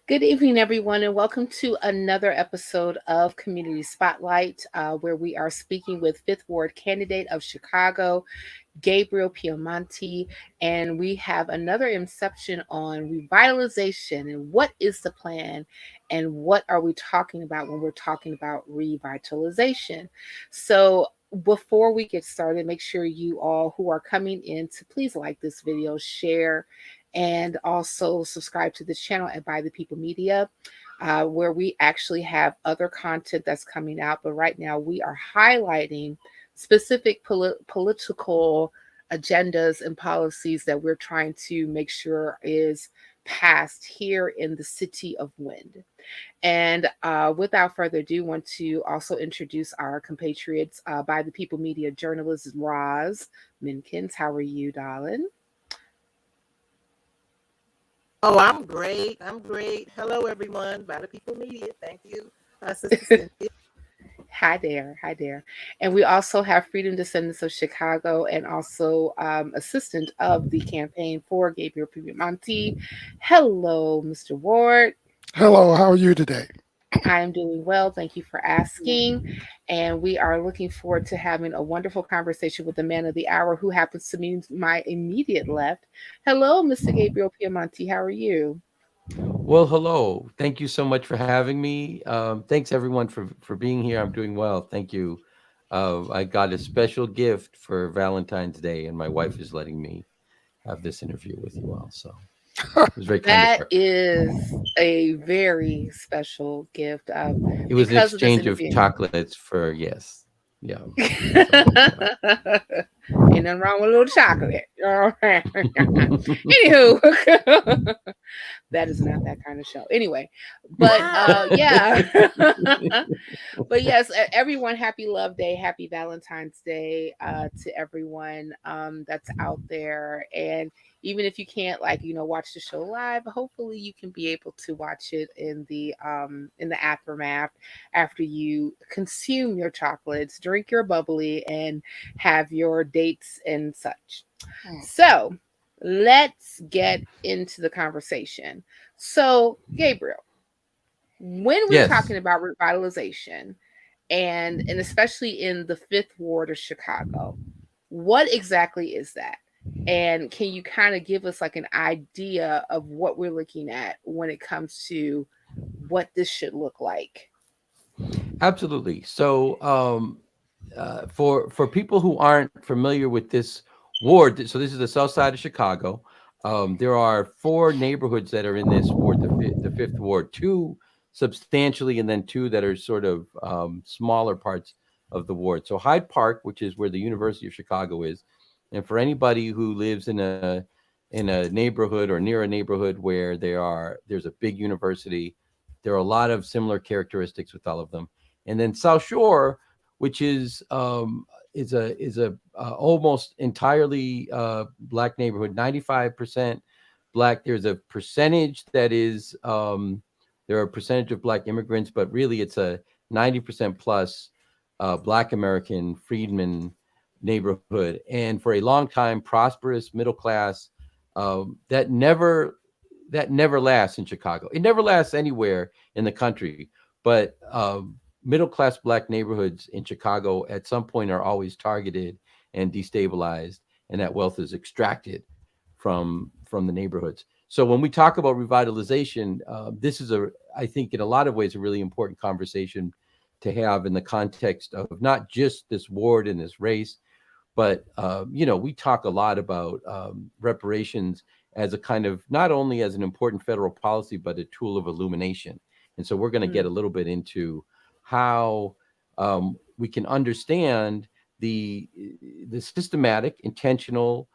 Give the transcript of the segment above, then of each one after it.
Good evening, everyone, and welcome to another episode of Community Spotlight, where we are speaking with Fifth Ward candidate of Chicago, Gabriel Piemonte, and we have another inception on revitalization and what is the plan and what are we talking about when we're talking about revitalization. So, before we get started, make sure you all who are coming in to please like this video, share, and also subscribe to this channel at By the People Media, where we actually have other content that's coming out. But right now, we are highlighting specific political agendas and policies that we're trying to make sure is passed here in the city of Wind. And without further ado, want to also introduce our compatriots, By the People Media journalist Roz Minkins. How are you, darling? Oh, I'm great. I'm great. Hello, everyone. By the People Media. Thank you, Sister Cynthia. Hi there, hi there. And we also have Freedom Descendants of Chicago and also assistant of the campaign for Gabriel Piemonte. Hello, Mr. Ward. Hello, how are you today? I am doing well. Thank you for asking. And we are looking forward to having a wonderful conversation with the man of the hour who happens to be my immediate left. Hello, Mr. Gabriel Piemonte. How are you? Well, hello. Thank you so much for having me. Thanks everyone for being here. I'm doing well. Thank you. I got a special gift for Valentine's Day, and my wife is letting me have this interview with you all. So it was very kind of That her. is a very special gift. It was an Because of this exchange of interview. chocolates for yes, yeah. Ain't nothing wrong with a little chocolate. Anywho, that is not that kind of show. Anyway, but yeah. But yes, everyone, happy Love Day, happy Valentine's Day to everyone that's out there. And even if you can't, like, watch the show live, hopefully you can be able to watch it in the aftermath after you consume your chocolates, drink your bubbly, and have your dates and such. So let's get into the conversation. So, Gabriel, when we're Yes, talking about revitalization and especially in the Fifth Ward of Chicago, what exactly is that? And can you kind of give us like an idea of what we're looking at when it comes to what this should look like? absolutely. So for people who aren't familiar with this ward, so this is the south side of Chicago. There are four neighborhoods that are in this ward, the fifth ward, two substantially, and then two that are sort of smaller parts of the ward. So Hyde Park, which is where the University of Chicago is, and for anybody who lives in a neighborhood or near a neighborhood where there's a big university, there are a lot of similar characteristics with all of them. And then South Shore, which is a almost entirely black neighborhood, 95% black. There's a percentage that is there are a percentage of black immigrants, but really it's a 90% plus black American freedmen neighborhood, and for a long time prosperous middle class that never lasts in Chicago. It never lasts anywhere in the country, but middle class black neighborhoods in Chicago at some point are always targeted and destabilized, and that wealth is extracted from the neighborhoods. So when we talk about revitalization, this is I think in a lot of ways a really important conversation to have in the context of not just this ward and this race, but we talk a lot about reparations as a kind of not only as an important federal policy, but a tool of illumination. And so we're going to get a little bit into how we can understand the systematic, intentional,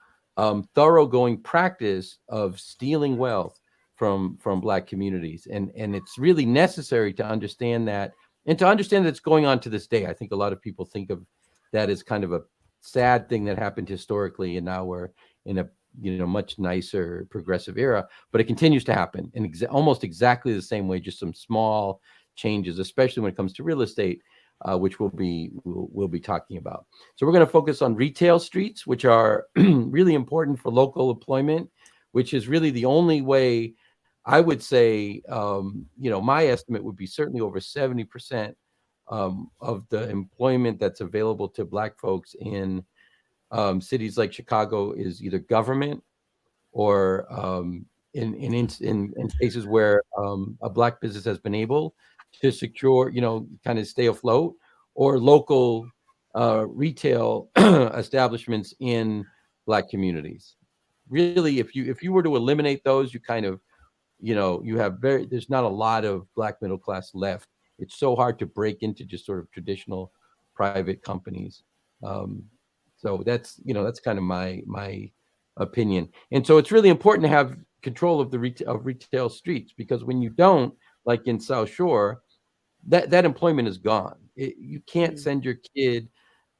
thoroughgoing practice of stealing wealth from black communities, and it's really necessary to understand that, and to understand that it's going on to this day. I think a lot of people think of that as kind of a sad thing that happened historically, and now we're in a much nicer progressive era, but it continues to happen in almost exactly the same way, just some small changes, especially when it comes to real estate, which we'll be talking about. So we're going to focus on retail streets, which are really important for local employment, which is really the only way I would say, my estimate would be certainly over 70% of the employment that's available to Black folks in cities like Chicago is either government or in cases where a Black business has been able to secure, kind of stay afloat, or local retail establishments in Black communities. Really, if you were to eliminate those, you kind of, there's not a lot of Black middle class left. It's so hard to break into just sort of traditional private companies. Um, so that's kind of my opinion. And so it's really important to have control of the retail streets, because when you don't, like in South Shore, that employment is gone. You can't Mm. send your kid,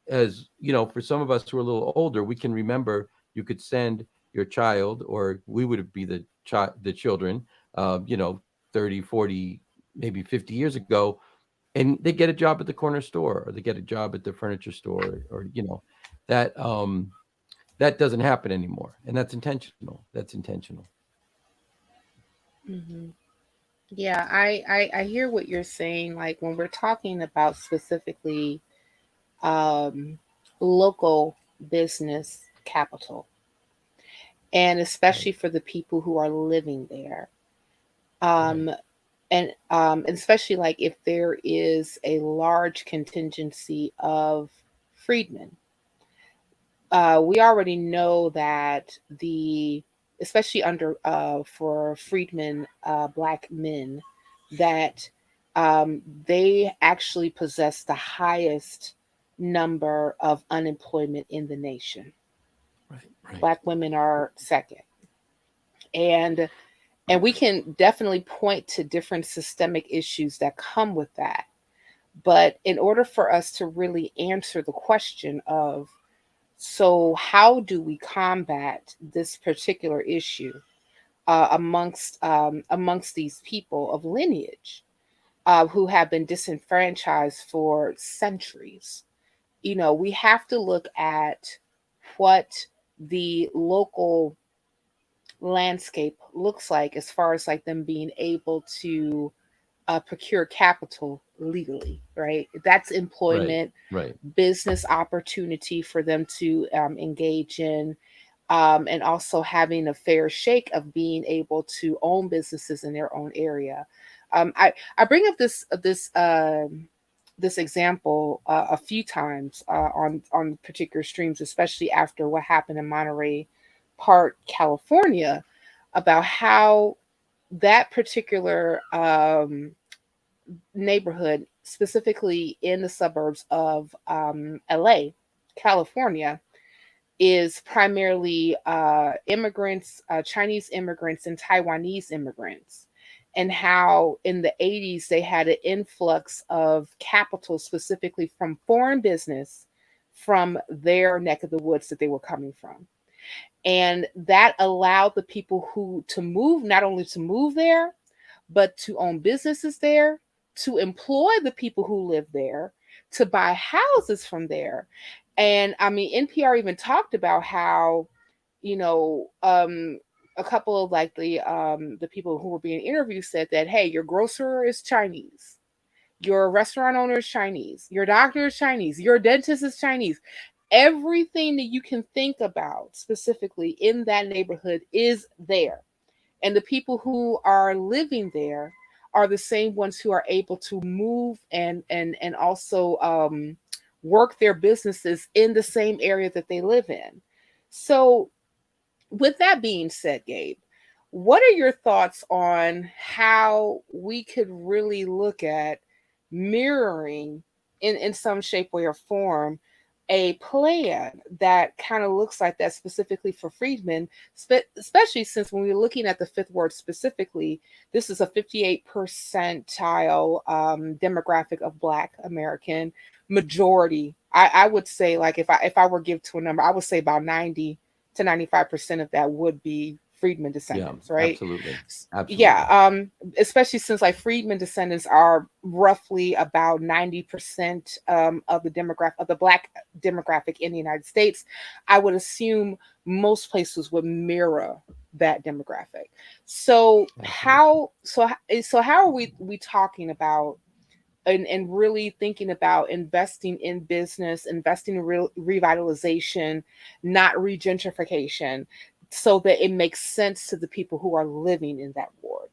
as for some of us who are a little older, we can remember you could send your child, or we would be the children, 30, 40, maybe 50 years ago, and they get a job at the corner store, or they get a job at the furniture store, or that that doesn't happen anymore, and that's intentional. Hmm. Yeah, I hear what you're saying. Like when we're talking about specifically um, local business capital, and especially Right, for the people who are living there. right, Um, and especially like if there is a large contingency of freedmen, we already know that especially under for freedmen, Black men, that they actually possess the highest number of unemployment in the nation. right, right, Black women are second, and we can definitely point to different systemic issues that come with that. But in order for us to really answer the question of, so how do we combat this particular issue amongst these people of lineage who have been disenfranchised for centuries? We have to look at what the local landscape looks like as far as like them being able to procure capital legally, right? That's right, employment, right, business opportunity for them to engage in, and also having a fair shake of being able to own businesses in their own area. I bring up this example a few times on particular streams, especially after what happened in Monterey Park, California, about how that particular neighborhood, specifically in the suburbs of LA, California, is primarily immigrants, Chinese immigrants, and Taiwanese immigrants. And how in the 80s they had an influx of capital specifically from foreign business from their neck of the woods that they were coming from. And that allowed the people who to move, not only to move there, but to own businesses there, to employ the people who live there, to buy houses from there. And I mean, NPR even talked about how, you know, a couple of like the people who were being interviewed said that, hey, your grocer is Chinese, your restaurant owner is Chinese, your doctor is Chinese, your dentist is Chinese. Everything that you can think about specifically in that neighborhood is there. And the people who are living there are the same ones who are able to move and also work their businesses in the same area that they live in. So, with that being said, Gabe, what are your thoughts on how we could really look at mirroring in some shape, way, or form a plan that kind of looks like that specifically for freedmen, especially since when we're looking at the fifth ward specifically, this is a 58 percentile demographic of Black American majority. I would say, like, if I were give to a number, I would say about 90 to 95% of that would be freedmen yeah, descendants, right? absolutely, Yeah, absolutely, especially since like freedmen descendants are roughly about 90% of the demographic of the Black demographic in the United States. I would assume most places would mirror that demographic. So Absolutely. how are we talking about and really thinking about investing in business, investing in revitalization, not regentrification, so that it makes sense to the people who are living in that ward?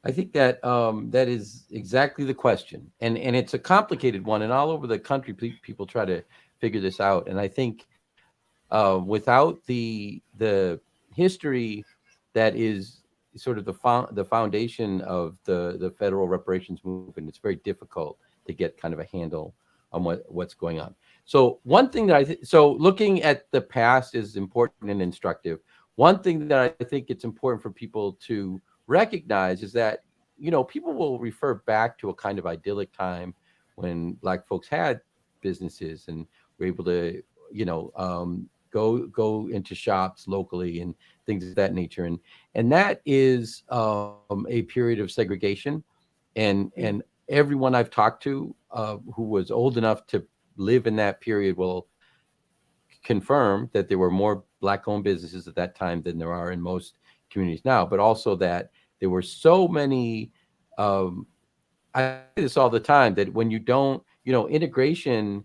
I think that that is exactly the question, and it's a complicated one, and all over the country, people try to figure this out. And I think without the history that is sort of the foundation of the federal reparations movement, it's very difficult to get kind of a handle on what's going on. So one thing that so looking at the past is important and instructive. One thing that I think it's important for people to recognize is that, people will refer back to a kind of idyllic time when Black folks had businesses and were able to, go into shops locally and things of that nature. And that is a period of segregation. And Mm, everyone I've talked to who was old enough to live in that period will confirm that there were more Black-owned businesses at that time than there are in most communities now, but also that there were so many. I say this all the time, that when you don't, integration.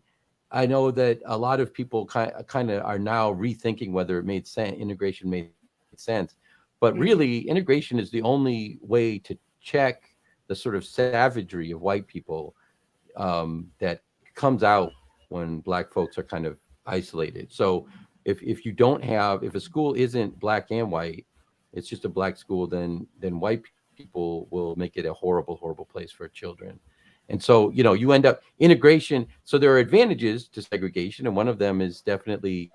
I know that a lot of people kind of are now rethinking whether it made sense. Integration made sense, but really, mm, integration is the only way to check the sort of savagery of white people that comes out when Black folks are kind of isolated. So if you don't have, if a school isn't Black and white, it's just a Black school, then white people will make it a horrible, horrible place for children. And so, you end up integration. So there are advantages to segregation, and one of them is definitely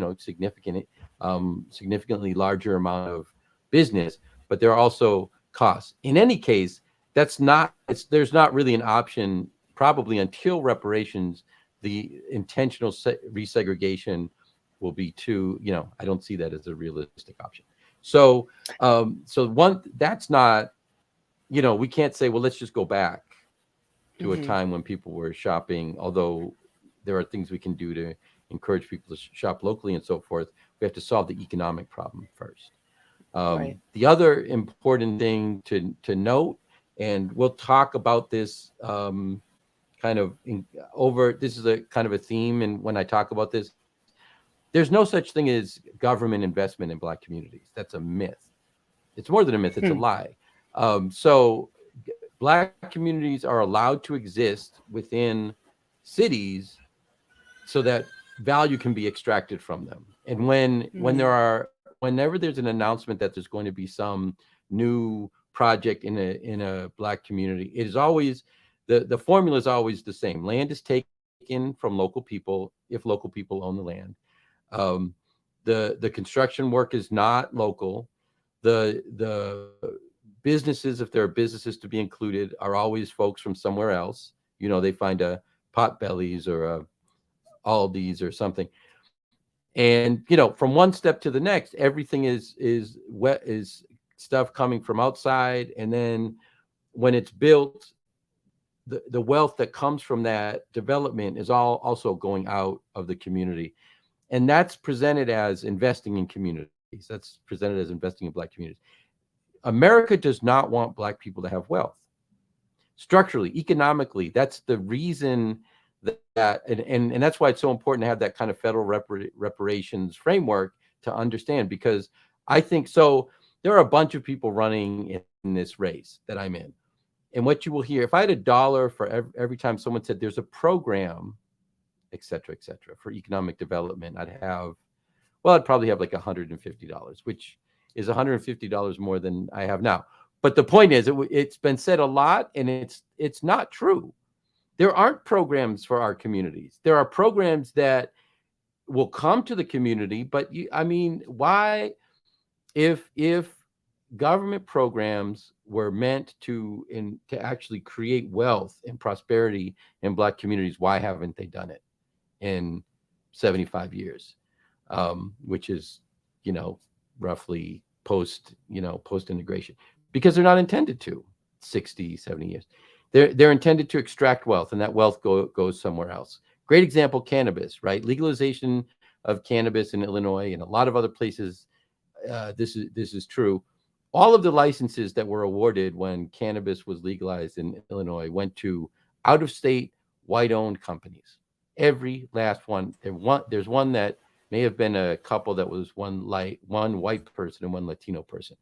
significantly larger amount of business, but there are also costs. In any case, there's not really an option probably until reparations. The intentional resegregation will be too. I don't see that as a realistic option. So, one that's not. We can't say, well, let's just go back to a mhm. time when people were shopping. Although there are things we can do to encourage people to shop locally and so forth, we have to solve the economic problem first. Right. The other important thing to note, and we'll talk about this kind of this is a kind of a theme, and when I talk about this, there's no such thing as government investment in Black communities. That's a myth. It's more than a myth, it's a Hmm. lie. So Black communities are allowed to exist within cities so that value can be extracted from them. And Hmm. whenever there's an announcement that there's going to be some new project in a Black community, it is always the formula is always the same. Land is taken from local people if local people own the land. Um, the construction work is not local. The businesses, if there are businesses to be included, are always folks from somewhere else. They find a Potbellies or a Aldi's or something. And from one step to the next, everything is stuff coming from outside. And then when it's built, the wealth that comes from that development is all also going out of the community. And that's presented as investing in communities. That's presented as investing in Black communities. America does not want Black people to have wealth. Structurally, economically, that's the reason and that's why it's so important to have that kind of federal reparations framework to understand, because I think so. There are a bunch of people running in this race that I'm in. And what you will hear, if I had a dollar for every time someone said there's a program, et cetera, for economic development, I'd probably have like $150, which is $150 more than I have now. But the point is, it's been said a lot, and it's not true. There aren't programs for our communities. There are programs that will come to the community, but why, if government programs were meant to actually create wealth and prosperity in Black communities, why haven't they done it in 75 years? Which is, roughly post integration, because they're not intended to. 60, 70 years. They're intended to extract wealth, and that wealth goes somewhere else. Great example, cannabis, right? Legalization of cannabis in Illinois and a lot of other places. This is true. All of the licenses that were awarded when cannabis was legalized in Illinois went to out of state white owned companies. Every last one. There's one that may have been a couple that was one white person and one Latino person,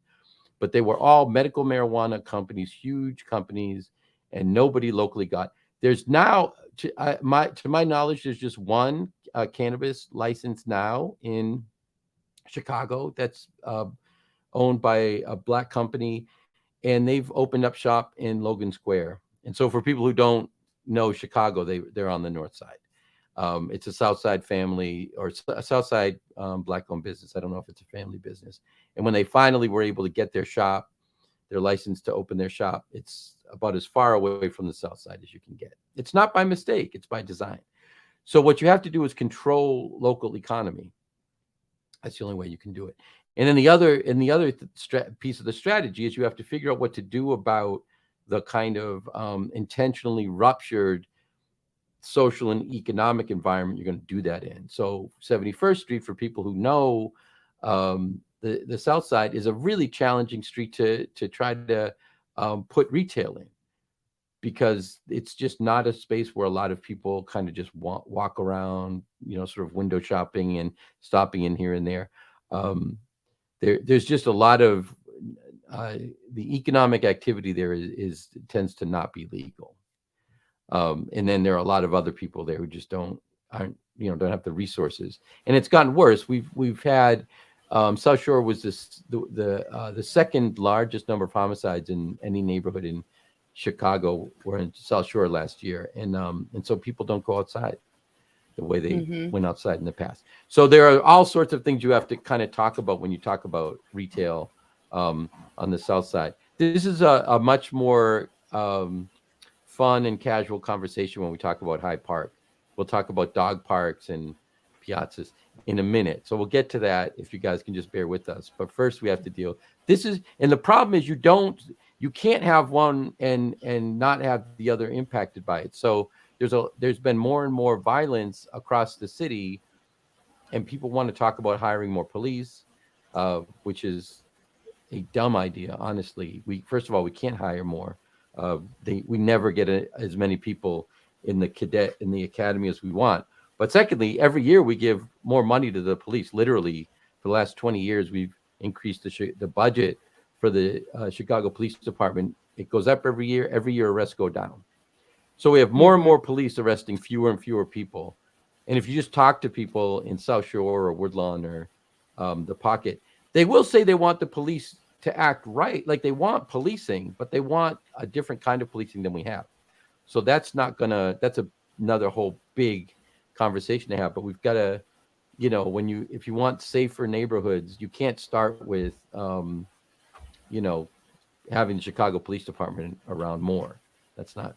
but they were all medical marijuana companies, huge companies, and nobody locally got. There's now, to my knowledge, there's just one cannabis license now in Chicago that's owned by a black company, and they've opened up shop in Logan Square. And so, for people who don't know Chicago, they're on the north side. It's a South Side family or a South Side black-owned business. I don't know if it's a family business. And when they finally were able to get their license to open their shop, it's about as far away from the South Side as you can get. It's not by mistake; it's by design. So what you have to do is control local economy. That's the only way you can do it. And then the other piece of the strategy is you have to figure out what to do about the kind of intentionally ruptured social and economic environment you're going to do that in. So 71st Street, for people who know, the South Side is a really challenging street to try to put retail in, because it's just not a space where a lot of people kind of just walk around, sort of window shopping and stopping in here and there. There's just a lot of the economic activity there tends to not be legal. And then there are a lot of other people there who just don't have the resources, and it's gotten worse. We've had South Shore was the second largest number of homicides in any neighborhood in Chicago were in South Shore last year, and so people don't go outside the way they went outside in the past. So there are all sorts of things you have to kind of talk about when you talk about retail on the South Side. This is a much more fun and casual conversation when we talk about Hyde Park. We'll talk about dog parks and piazzas in a minute. So we'll get to that if you guys can just bear with us. But first we have to deal. And the problem is you can't have one and not have the other impacted by it. So there's been more and more violence across the city, and people want to talk about hiring more police, which is a dumb idea. Honestly, first of all, we can't hire more. We never get as many people in the academy as we want. But secondly, every year we give more money to the police. Literally, for the last 20 years, we've increased the budget for the Chicago Police Department. It goes up every year. Every year, arrests go down. So we have more and more police arresting fewer and fewer people. And if you just talk to people in South Shore or Woodlawn or the Pocket, they will say they want the police to act right. Like, they want policing, but they want a different kind of policing than we have. So that's another whole big conversation to have. But we've got to, if you want safer neighborhoods, you can't start with, having the Chicago Police Department around more. That's not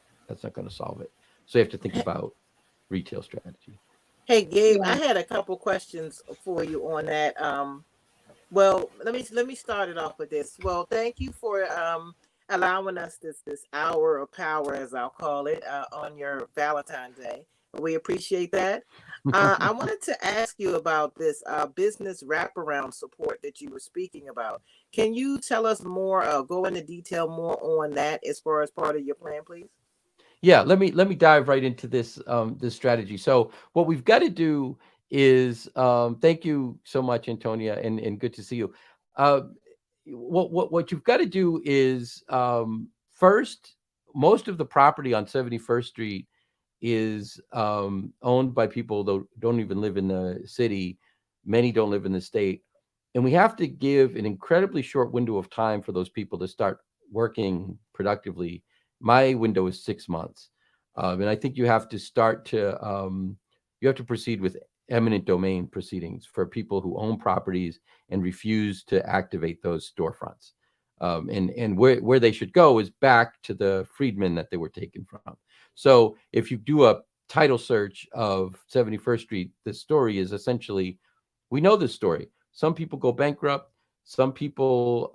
going to solve it. So you have to think about retail strategy. Hey, Gabe, I had a couple questions for you on that. Well, let me start it off with this. Well, thank you for allowing us this hour of power, as I'll call it, on your Valentine's Day. We appreciate that. I wanted to ask you about this business wraparound support that you were speaking about. Can you tell us more, go into detail more on that as far as part of your plan, please? Yeah, let me dive right into this strategy. So what we've got to do is thank you so much, Antonia, and good to see you. What you've got to do is first, most of the property on 71st Street is owned by people that don't even live in the city. Many don't live in the state, and we have to give an incredibly short window of time for those people to start working productively. My window is 6 months, and I think you have to proceed with eminent domain proceedings for people who own properties and refuse to activate those storefronts. And where they should go is back to the freedmen that they were taken from. So if you do a title search of 71st Street, the story is essentially, we know this story. Some people go bankrupt. Some people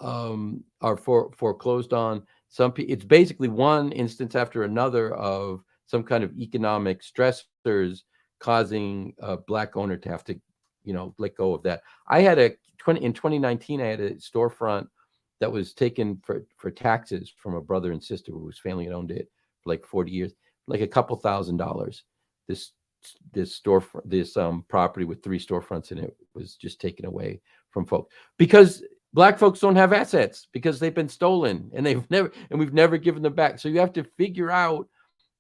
are foreclosed on. It's basically one instance after another of some kind of economic stressors causing a black owner to have to let go of that. I had in 2019, I had a storefront that was taken for taxes from a brother and sister whose family had owned it for like 40 years, like a couple $1,000. This property with 3 storefronts in it was just taken away from folks because Black folks don't have assets because they've been stolen and we've never given them back. So you have to figure out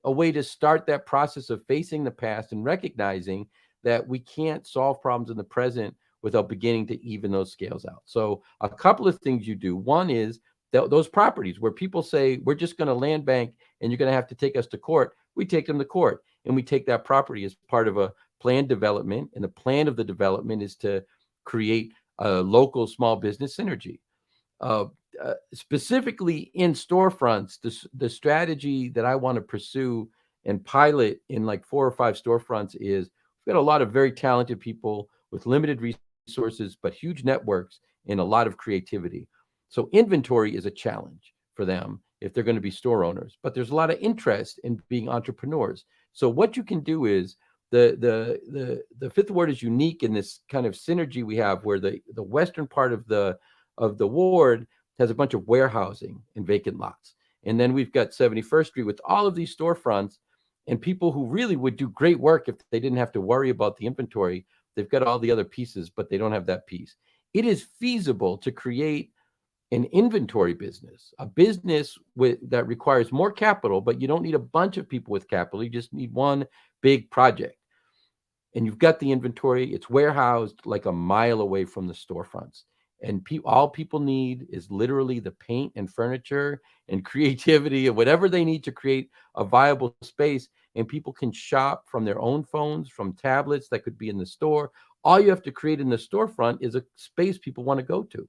a way to start that process of facing the past and recognizing that we can't solve problems in the present without beginning to even those scales out. So a couple of things you do. One is those properties where people say, we're just going to land bank and you're going to have to take us to court. We take them to court and we take that property as part of a planned development. And the plan of the development is to create a local small business synergy. Specifically in storefronts, the strategy that I want to pursue and pilot in like 4 or 5 storefronts is we've got a lot of very talented people with limited resources, but huge networks and a lot of creativity. So inventory is a challenge for them if they're going to be store owners, but there's a lot of interest in being entrepreneurs. So what you can do is the Fifth Ward is unique in this kind of synergy we have where the western part of the ward has a bunch of warehousing and vacant lots. And then we've got 71st Street with all of these storefronts and people who really would do great work if they didn't have to worry about the inventory. They've got all the other pieces, but they don't have that piece. It is feasible to create an inventory business, a business that requires more capital, but you don't need a bunch of people with capital. You just need one big project. And you've got the inventory. It's warehoused like a mile away from the storefronts. And all people need is literally the paint and furniture and creativity and whatever they need to create a viable space. And people can shop from their own phones, from tablets that could be in the store. All you have to create in the storefront is a space people want to go to.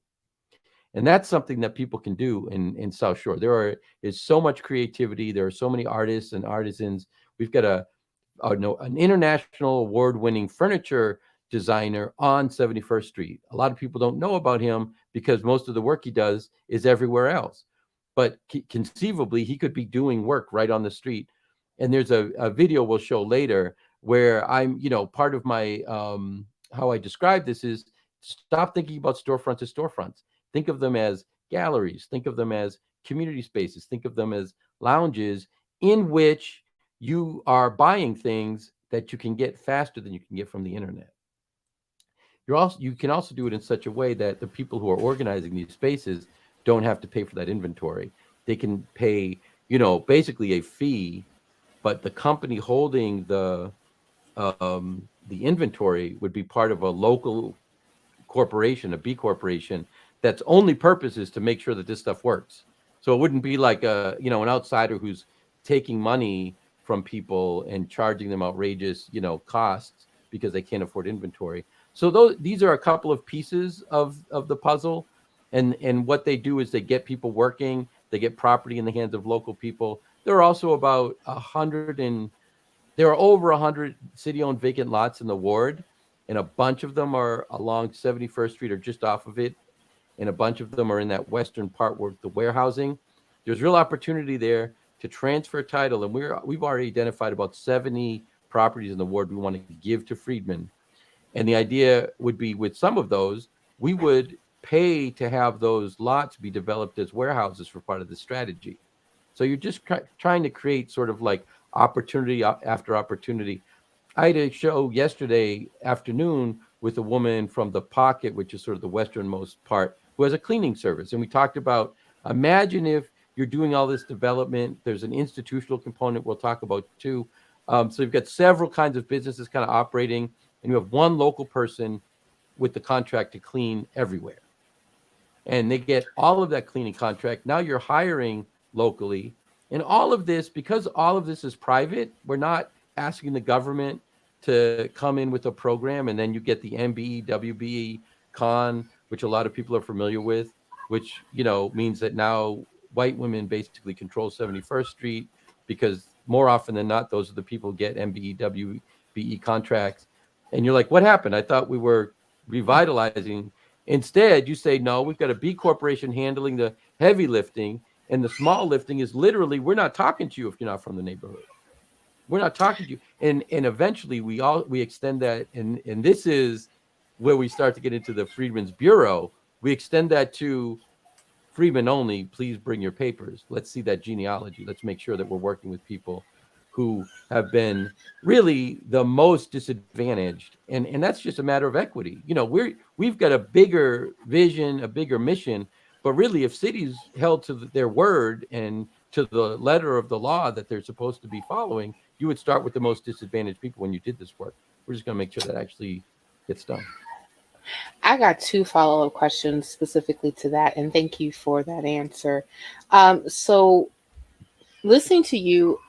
And that's something that people can do in South Shore. There is so much creativity. There are so many artists and artisans. We've got an international award-winning furniture designer on 71st Street. A lot of people don't know about him because most of the work he does is everywhere else. But conceivably, he could be doing work right on the street. And there's a video we'll show later where I'm, part of my, how I describe this is stop thinking about storefronts as storefronts. Think of them as galleries. Think of them as community spaces. Think of them as lounges in which you are buying things that you can get faster than you can get from the internet. You can also do it in such a way that the people who are organizing these spaces don't have to pay for that inventory. They can pay, basically a fee, but the company holding the inventory would be part of a local corporation, a B corporation, that's only purpose is to make sure that this stuff works. So it wouldn't be like an outsider who's taking money from people and charging them outrageous, costs because they can't afford inventory. So these are a couple of pieces of the puzzle. And what they do is they get people working, they get property in the hands of local people. There are also about 100 there are over 100 city-owned vacant lots in the ward, and a bunch of them are along 71st Street or just off of it, and a bunch of them are in that western part where the warehousing. There's real opportunity there to transfer title, and we've already identified about 70 properties in the ward we want to give to Freedmen. And the idea would be with some of those, we would pay to have those lots be developed as warehouses for part of the strategy. So you're just trying to create sort of like opportunity after opportunity. I had a show yesterday afternoon with a woman from the Pocket, which is sort of the westernmost part, who has a cleaning service. And we talked about, imagine if you're doing all this development, there's an institutional component we'll talk about too. So you've got several kinds of businesses kind of operating, and you have one local person with the contract to clean everywhere. And they get all of that cleaning contract. Now you're hiring locally. And all of this, because all of this is private, we're not asking the government to come in with a program, and then you get the MBE, WBE con, which a lot of people are familiar with, which, means that now white women basically control 71st Street because more often than not, those are the people who get MBE, WBE contracts. And you're like, what happened? I thought we were revitalizing. Instead, you say, no, we've got a B corporation handling the heavy lifting, and the small lifting is literally, we're not talking to you if you're not from the neighborhood. We're not talking to you. And eventually we extend that. And this is where we start to get into the Freedmen's Bureau, we extend that to Freedmen only. Please bring your papers. Let's see that genealogy. Let's make sure that we're working with people who have been really the most disadvantaged, and that's just a matter of equity. We've got a bigger vision, a bigger mission, but really, if cities held to their word and to the letter of the law that they're supposed to be following, you would start with the most disadvantaged people when you did this work. We're just going to make sure that actually gets done. I got two follow-up questions specifically to that, and thank you for that answer. So listening to you,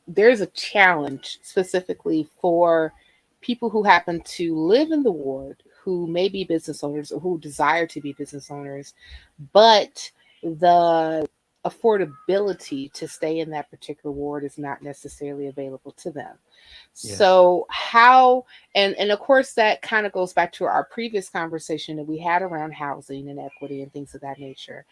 there's a challenge specifically for people who happen to live in the ward, who may be business owners or who desire to be business owners, but the affordability to stay in that particular ward is not necessarily available to them. Yeah. So how, and of course that kind of goes back to our previous conversation that we had around housing and equity and things of that nature.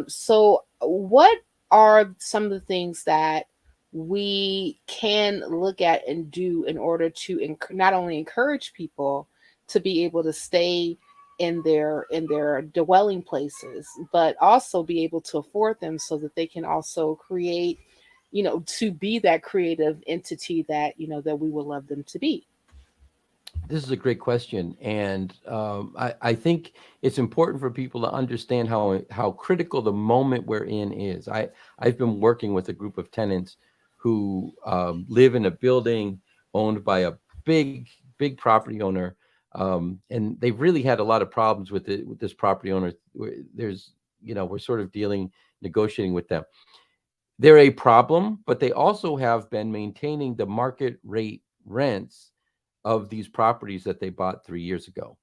So what are some of the things that we can look at and do in order to not only encourage people to be able to stay in their dwelling places, but also be able to afford them so that they can also create, to be that creative entity that that we would love them to be. This is a great question, and I think it's important for people to understand how critical the moment we're in is. I've been working with a group of tenants who live in a building owned by a big property owner, and they've really had a lot of problems with this property owner. We're sort of negotiating with them. They're a problem, but they also have been maintaining the market rate rents of these properties that they bought 3 years ago.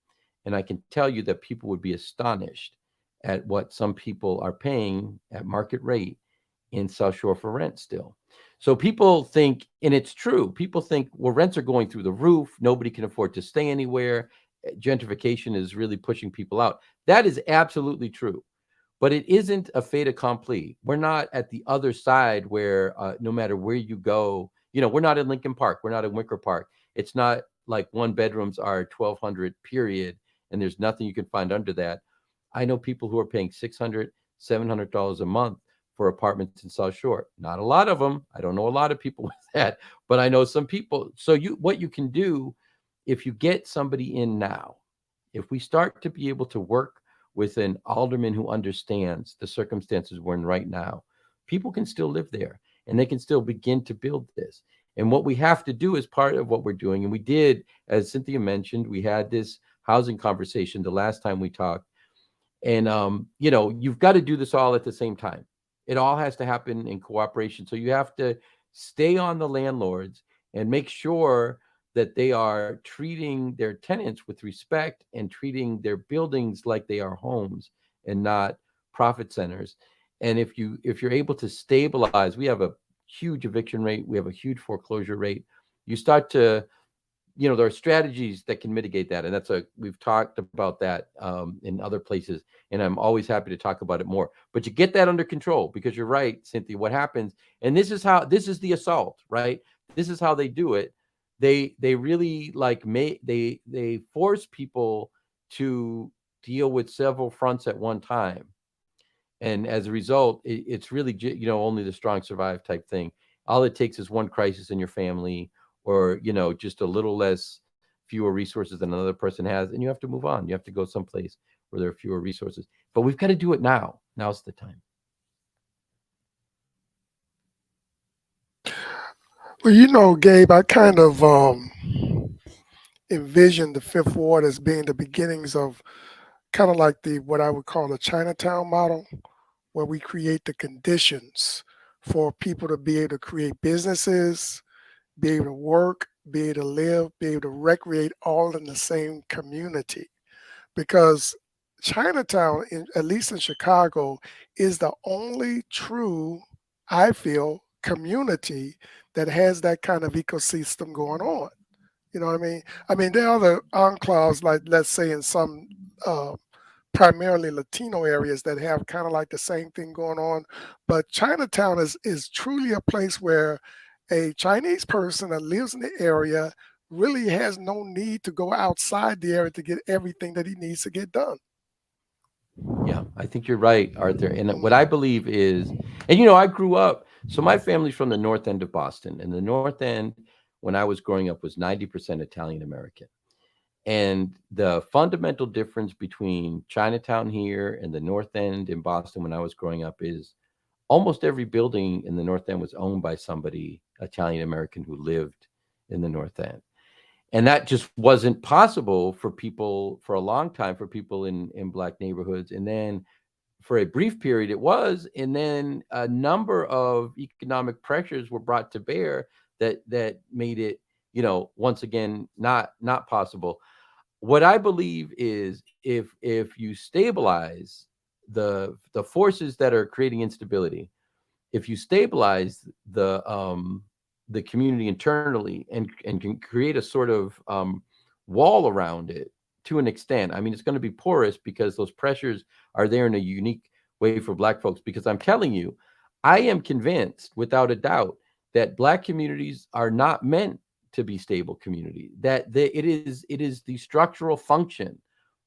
And I can tell you that people would be astonished at what some people are paying at market rate in South Shore for rent still. So people think, and it's true, people think, well, rents are going through the roof. Nobody can afford to stay anywhere. Gentrification is really pushing people out. That is absolutely true. But it isn't a fait accompli. We're not at the other side where no matter where you go, we're not in Lincoln Park. We're not in Wicker Park. It's not like one bedrooms are 1,200 period, and there's nothing you can find under that. I know people who are paying $600, $700 a month for apartments in South Shore. Not a lot of them. I don't know a lot of people with that, but I know some people. So what you can do, if you get somebody in now, if we start to be able to work with an alderman who understands the circumstances we're in right now, people can still live there and they can still begin to build this. And what we have to do is part of what we're doing. And we did, as Cynthia mentioned, we had this housing conversation the last time we talked. And, you've got to do this all at the same time. It all has to happen in cooperation. So you have to stay on the landlords and make sure that they are treating their tenants with respect and treating their buildings like they are homes and not profit centers. And if you're able to stabilize, we have a huge eviction rate, we have a huge foreclosure rate. You start to, there are strategies that can mitigate that, and we've talked about that in other places, and I'm always happy to talk about it more. But you get that under control, because you're right, Cynthia. What happens, and this is the assault, right? This is how they do it. They really they force people to deal with several fronts at one time. And as a result, it's really, only the strong survive type thing. All it takes is one crisis in your family, or, just a little fewer resources than another person has, and you have to move on. You have to go someplace where there are fewer resources. But we've got to do it now. Now's the time. Well, Gabe, I kind of envision the Fifth Ward as being the beginnings of kind of like what I would call the Chinatown model, where we create the conditions for people to be able to create businesses, be able to work, be able to live, be able to recreate all in the same community. Because Chinatown, at least in Chicago, is the only true, I feel, community that has that kind of ecosystem going on. You know what I mean? I mean, there are other enclaves, like let's say in some primarily Latino areas that have kind of like the same thing going on. But Chinatown is truly a place where a Chinese person that lives in the area really has no need to go outside the area to get everything that he needs to get done. Yeah, I think you're right, Arthur. And what I believe is, and you know, I grew up, so my family's from the north end of Boston, and the north end, when I was growing up, was 90% Italian American. And the fundamental difference between Chinatown here and the north end in Boston when I was growing up is almost every building in the north end was owned by somebody Italian American who lived in the north end. And that just wasn't possible for people for a long time, for people in black neighborhoods. And then for a brief period it was, and then a number of economic pressures were brought to bear that made it, you know, once again not possible. What I believe is, if you stabilize the forces that are creating instability, if you stabilize the community internally and can create a sort of wall around it to an extent. I mean, it's going to be porous because those pressures are there in a unique way for Black folks. Because I'm telling you, I am convinced without a doubt that Black communities are not meant to be stable communities. It is the structural function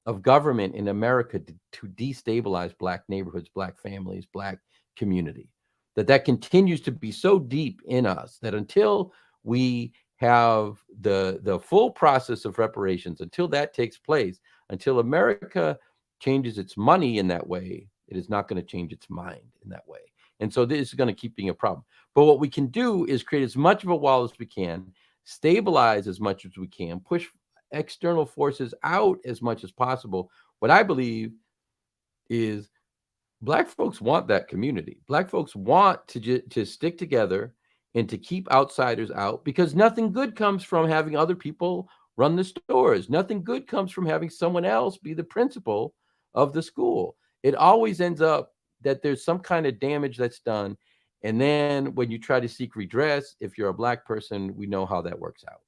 of government in America to destabilize Black neighborhoods, Black families, Black community. That continues to be so deep in us that until we have the full process of reparations, until that takes place, until America changes its money in that way, it is not going to change its mind in that way. And so this is going to keep being a problem. But what we can do is create as much of a wall as we can, stabilize as much as we can, push external forces out as much as possible. What I believe is Black folks want that community. Black folks want to stick together and to keep outsiders out, because nothing good comes from having other people run the stores. Nothing good comes from having someone else be the principal of the school. It always ends up that there's some kind of damage that's done. And then when you try to seek redress, if you're a Black person, we know how that works out.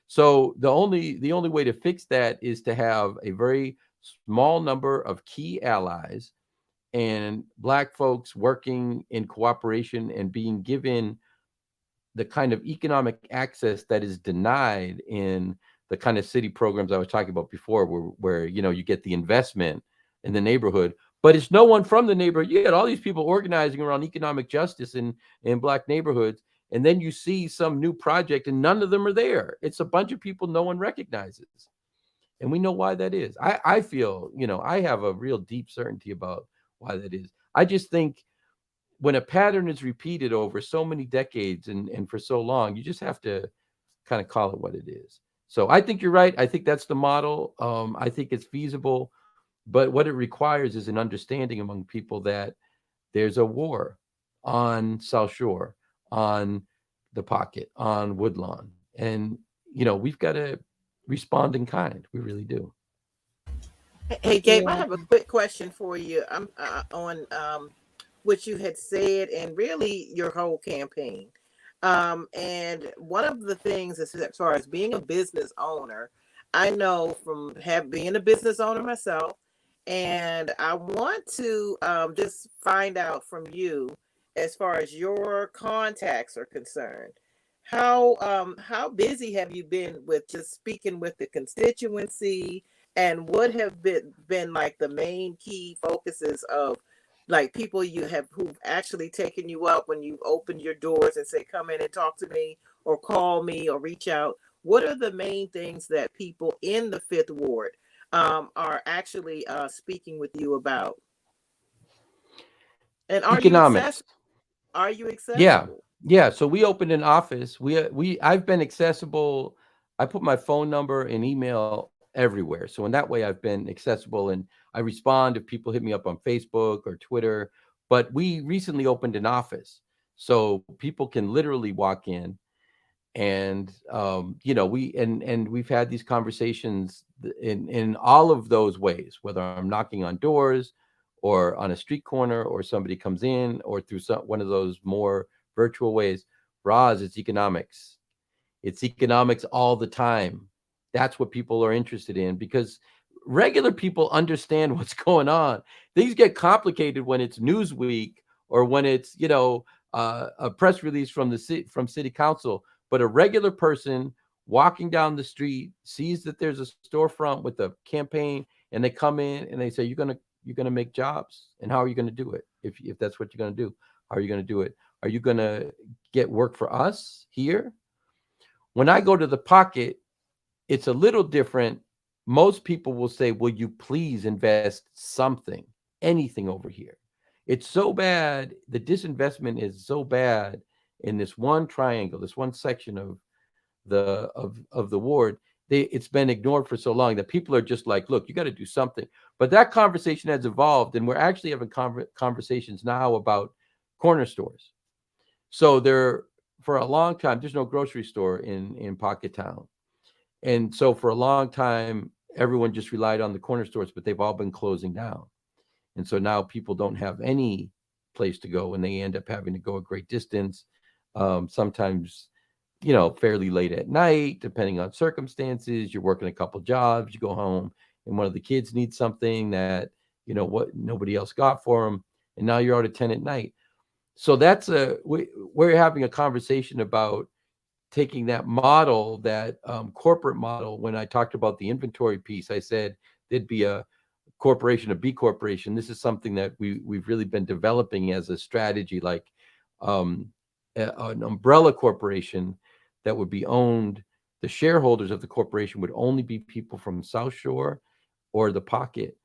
So the only way to fix that is to have a very small number of key allies and Black folks working in cooperation and being given the kind of economic access that is denied in the kind of city programs I was talking about before, where you know, you get the investment in the neighborhood, but it's no one from the neighborhood. You get all these people organizing around economic justice in Black neighborhoods, and then you see some new project and none of them are there. It's a bunch of people no one recognizes. And we know why that is. I feel, you know, I have a real deep certainty about why that is. I just think when a pattern is repeated over so many decades and for so long, you just have to kind of call it what it is. So I think you're right. I think that's the model. I think it's feasible, but what it requires is an understanding among people that there's a war on South Shore, on the Pocket, on Woodlawn, and you know, we've got to respond in kind. We really do. Hey, Gabe, I have a quick question for you. I'm on what you had said and really your whole campaign. And one of the things as far as being a business owner, I know from being a business owner myself, and I want to just find out from you, as far as your contacts are concerned, how busy have you been with just speaking with the constituency, and what have been like the main key focuses of like people you have who've actually taken you up when you've opened your doors and say, come in and talk to me or call me or reach out? What are the main things that people in the Fifth Ward are actually speaking with you about? And Economics. Are you Yeah. accessible? Yeah. So we opened an office. I've been accessible. I put my phone number and email everywhere. So in that way, I've been accessible and I respond if people hit me up on Facebook or Twitter. But we recently opened an office so people can literally walk in and you know, we've had these conversations in all of those ways, whether I'm knocking on doors or on a street corner or somebody comes in or through one of those more virtual ways. Roz, it's economics all the time. That's what people are interested in, because regular people understand what's going on. Things get complicated when it's Newsweek or when it's, you know, a press release from city council. But a regular person walking down the street, sees that there's a storefront with a campaign, and they come in and they say, you're gonna make jobs, and how are you gonna do it? If that's what you're gonna do, how are you gonna do it? Are you gonna get work for us here? When I go to the Pocket, it's a little different. Most people will say, will you please invest something, anything over here? It's so bad. The disinvestment is so bad in this one triangle, this one section of the ward. It's been ignored for so long that people are just like, look, you got to do something. But that conversation has evolved, and we're actually having conversations now about corner stores. So for a long time, there's no grocery store in Pocket Town. And so for a long time, everyone just relied on the corner stores, but they've all been closing down. And so now people don't have any place to go, and they end up having to go a great distance, sometimes, fairly late at night, depending on circumstances. You're working a couple jobs, you go home, and one of the kids needs something that, what nobody else got for them. And now you're out at 10 at night. So we're having a conversation about taking that model, that corporate model. When I talked about the inventory piece, I said there'd be a corporation, a B corporation. This is something that we've really been developing as a strategy, like an umbrella corporation that would be owned. The shareholders of the corporation would only be people from South Shore or the Pocket.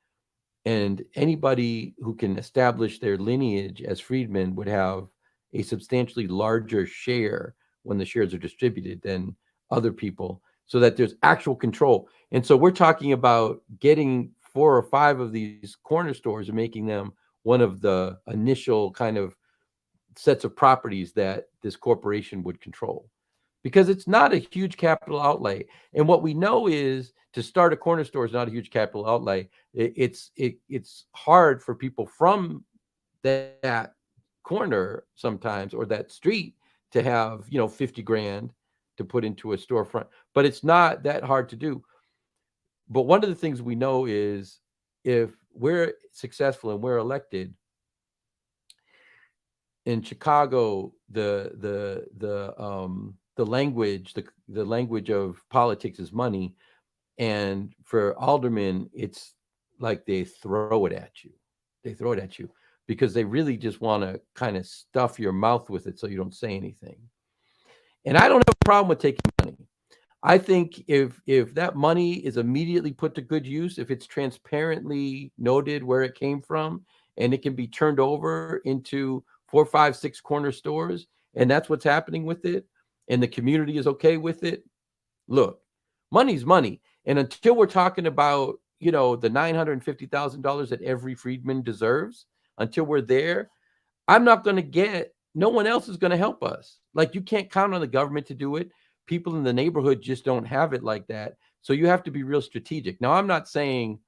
And anybody who can establish their lineage as freedmen would have a substantially larger share when the shares are distributed than other people, so that there's actual control. And so we're talking about getting 4 or 5 of these corner stores and making them one of the initial kind of sets of properties that this corporation would control, because it's not a huge capital outlay. And what we know is, to start a corner store is not a huge capital outlay. It's hard for people from that corner sometimes, or that street, to have 50 grand to put into a storefront, but it's not that hard to do. But one of the things we know is, if we're successful and we're elected in Chicago, the language of politics is money. And for aldermen, it's like they throw it at you because they really just want to kind of stuff your mouth with it so you don't say anything. And I don't have a problem with taking money. I think if that money is immediately put to good use, if it's transparently noted where it came from, and it can be turned over into 4, 5, 6 corner stores, and that's what's happening with it, and the community is okay with it, look, money's money. And until we're talking about, the $950,000 that every freedman deserves, until we're there, no one else is going to help us. Like, you can't count on the government to do it. People in the neighborhood just don't have it like that. So you have to be real strategic. Now, I'm not saying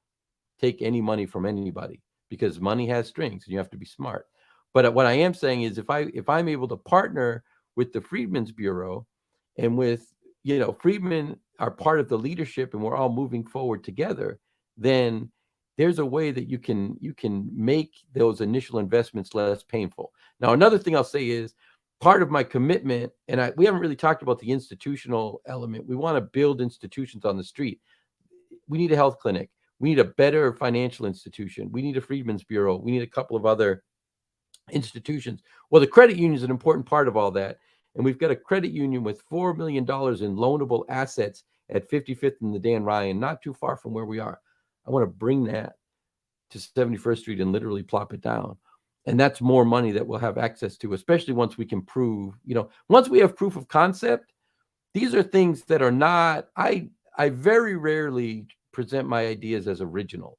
take any money from anybody, because money has strings and you have to be smart. But what I am saying is, if I'm able to partner with the Freedmen's Bureau, and with, freedmen are part of the leadership, and we're all moving forward together, then there's a way that you can make those initial investments less painful. Now, another thing I'll say is, part of my commitment, and we haven't really talked about the institutional element. We want to build institutions on the street. We need a health clinic. We need a better financial institution. We need a Freedmen's Bureau. We need a couple of other institutions. Well, the credit union is an important part of all that. And we've got a credit union with $4 million in loanable assets at 55th and the Dan Ryan, not too far from where we are. I want to bring that to 71st Street and literally plop it down. And that's more money that we'll have access to, especially once we can prove, once we have proof of concept. These are things that are not, I very rarely present my ideas as original.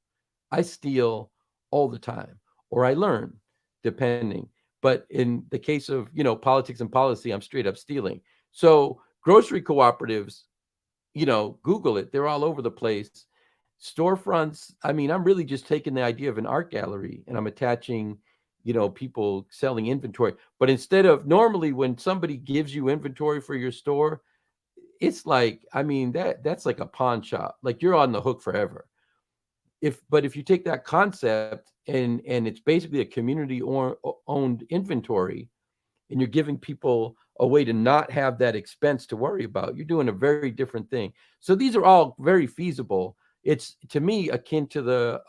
I steal all the time, or I learn, depending. But in the case of, politics and policy, I'm straight up stealing. So grocery cooperatives, Google it. They're all over the place. Storefronts. I mean, I'm really just taking the idea of an art gallery, and I'm attaching, people selling inventory. But instead of, normally when somebody gives you inventory for your store, it's like, that's like a pawn shop. Like, you're on the hook forever. But if you take that concept and it's basically a community owned inventory, and you're giving people a way to not have that expense to worry about. You're doing a very different thing. So these are all very feasible. It's, to me, akin to the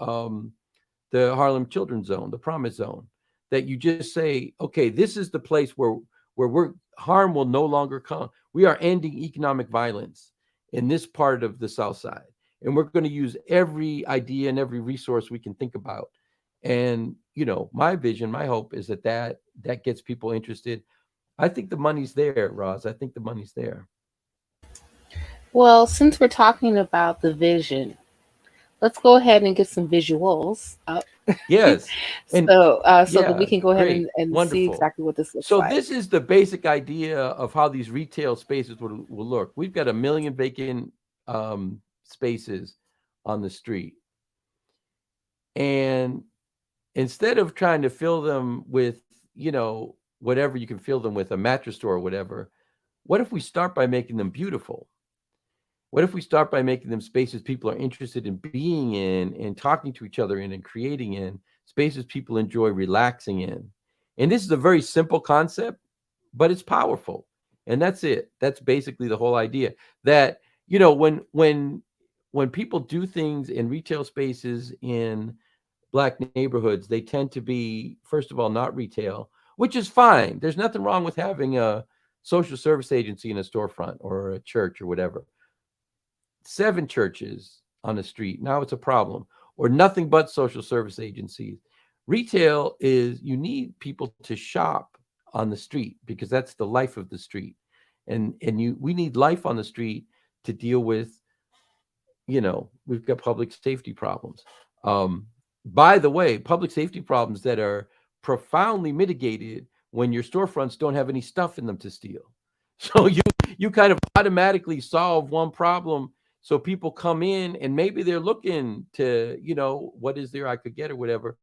Harlem Children's Zone, the Promise Zone, that you just say, okay, this is the place where harm will no longer come. We are ending economic violence in this part of the South Side, and we're going to use every idea and every resource we can think about. And my vision, my hope is that gets people interested. I think the money's there, Roz. I think the money's there. Well, since we're talking about the vision, let's go ahead and get some visuals up. Yes. And So that we yeah, can go ahead great. and see Wonderful. exactly what this looks So like. this is the basic idea of how these retail spaces will look. We've got 1 million vacant spaces on the street. And instead of trying to fill them with, whatever you can fill them with, a mattress store or whatever, what if we start by making them beautiful? What if we start by making them spaces people are interested in being in and talking to each other in and creating in, spaces people enjoy relaxing in? And this is a very simple concept, but it's powerful. And that's it. That's basically the whole idea. That, when people do things in retail spaces in Black neighborhoods, they tend to be, first of all, not retail, which is fine. There's nothing wrong with having a social service agency in a storefront or a church or whatever. 7 churches on the street, now it's a problem. Or nothing but social service agencies. Retail is, you need people to shop on the street because that's the life of the street. And we need life on the street to deal with, we've got public safety problems. By the way, public safety problems that are profoundly mitigated when your storefronts don't have any stuff in them to steal. So you kind of automatically solve one problem. So people come in and maybe they're looking to, what is there I could get or whatever.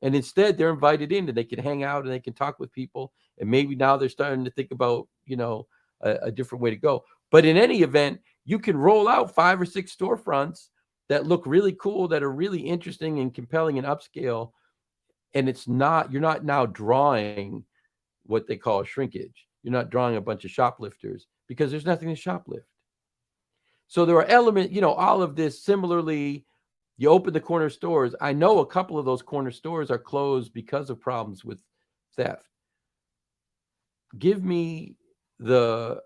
And instead they're invited in and they can hang out and they can talk with people. And maybe now they're starting to think about, a different way to go. But in any event, you can roll out 5 or 6 storefronts that look really cool, that are really interesting and compelling and upscale. And you're not now drawing what they call shrinkage. You're not drawing a bunch of shoplifters because there's nothing to shoplift. So there are elements, all of this. Similarly, you open the corner stores. I know a couple of those corner stores are closed because of problems with theft. Give me the,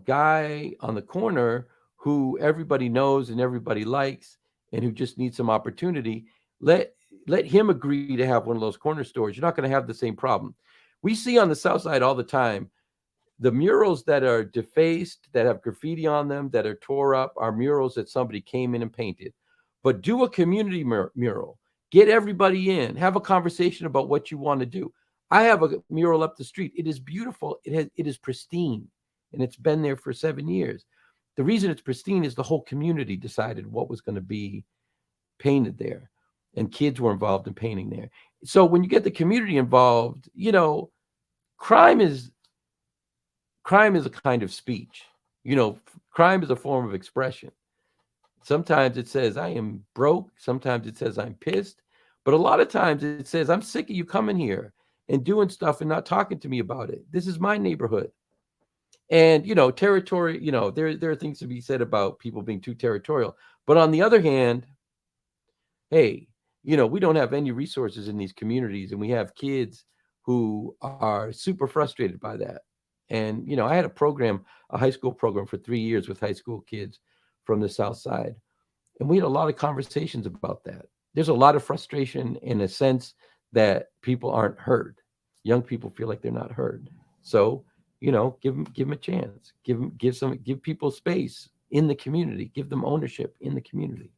guy on the corner who everybody knows and everybody likes and who just needs some opportunity. Let him agree to have one of those corner stores. You're not going to have the same problem. We see on the South Side all the time, the murals that are defaced, that have graffiti on them, that are tore up, are murals that somebody came in and painted. But do a community mural. Get everybody in. Have a conversation about what you want to do. I have a mural up the street. It is beautiful. It is pristine, and it's been there for 7 years. The reason it's pristine is the whole community decided what was going to be painted there, and kids were involved in painting there. So when you get the community involved, crime is a kind of speech. Crime is a form of expression. Sometimes it says, I am broke. Sometimes it says, I'm pissed. But a lot of times it says, I'm sick of you coming here and doing stuff and not talking to me about it. This is my neighborhood. And, territory, there are things to be said about people being too territorial. But on the other hand, hey, we don't have any resources in these communities, and we have kids who are super frustrated by that. And, I had a high school program for 3 years with high school kids from the South Side. And we had a lot of conversations about that. There's a lot of frustration in a sense that people aren't heard. Young people feel like they're not heard. So, give them a chance. Give people space in the community. Give them ownership in the community.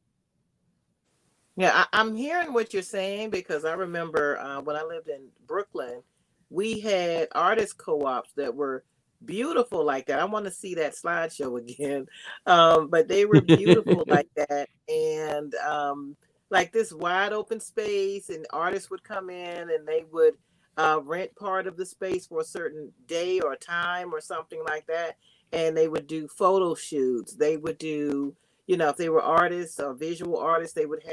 Yeah, I'm hearing what you're saying because I remember when I lived in Brooklyn, we had artist co-ops that were beautiful like that. I want to see that slideshow again. But they were beautiful like that. And like this wide open space, and artists would come in and they would rent part of the space for a certain day or time or something like that. And they would do photo shoots. They would do, if they were artists or visual artists, they would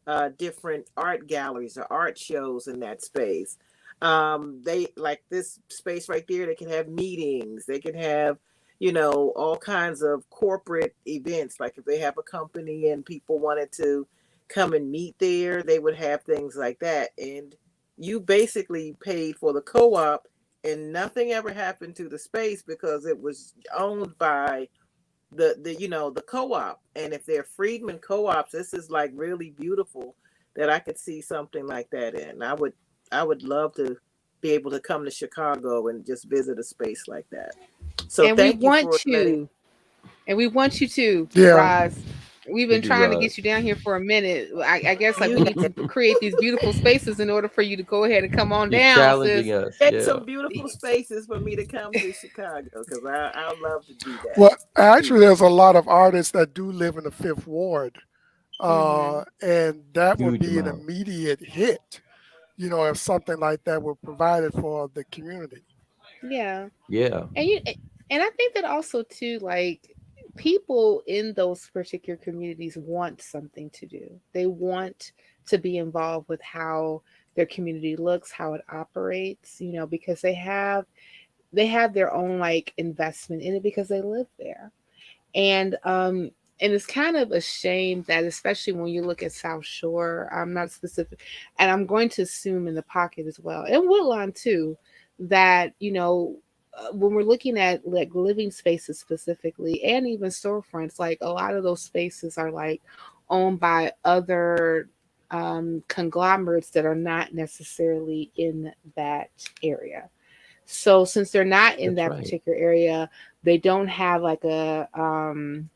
have different art galleries or art shows in that space. They like this space right there. They can have meetings. They can have, all kinds of corporate events. Like if they have a company and people wanted to come and meet there, they would have things like that. And you basically paid for the co-op, and nothing ever happened to the space because it was owned by the co-op. And if they're freedmen co-ops, this is like really beautiful that I could see something like that in. I would love to be able to come to Chicago and just visit a space like that. So And we thank you want for letting. to. And we want you to, Yeah. Roz. We've We been do, trying to get you down here for a minute. I guess like we You need to create these beautiful spaces in order for you to go ahead and come on She's down, sis. challenging us. get Yeah. some beautiful spaces for me to come to Chicago, because I would love to do that. Well, actually, there's a lot of artists that do live in the Fifth Ward, Mm-hmm. and that would Huge be an amount. immediate hit. If something like that were provided for the community. Yeah. Yeah. And I think that also too, like people in those particular communities want something to do. They want to be involved with how their community looks, how it operates, because they have their own like investment in it because they live there. And it's kind of a shame that, especially when you look at South Shore, I'm not specific, and I'm going to assume in the pocket as well, and Woodlawn too, that when we're looking at like living spaces specifically, and even storefronts, like a lot of those spaces are like owned by other conglomerates that are not necessarily in that area. So since they're not in That's that right. particular area, they don't have like an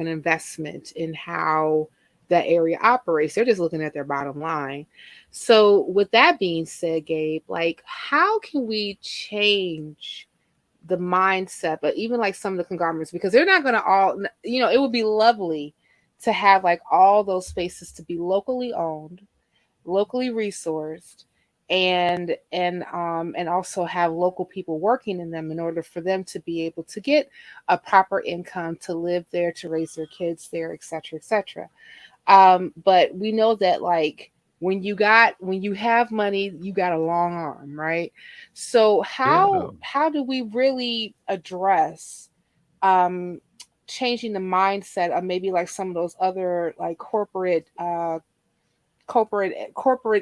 investment in how that area operates. They're just looking at their bottom line. So with that being said, Gabe, like how can we change the mindset, but even like some of the conglomerates, because they're not going to all, it would be lovely to have like all those spaces to be locally owned, locally resourced, and also have local people working in them in order for them to be able to get a proper income to live there, to raise their kids there, etc., etc. But we know that like when you have money, you got a long arm, right? So Yeah. how do we really address um changing the mindset of maybe like some of those other like corporate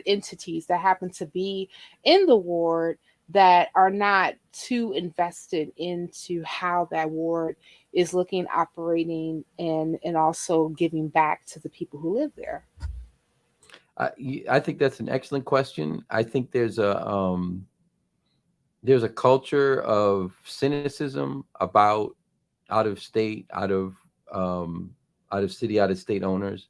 entities that happen to be in the ward, that are not too invested into how that ward is looking, operating, and also giving back to the people who live there. I think that's an excellent question. I think there's a culture of cynicism about out of state, out of city, out of state owners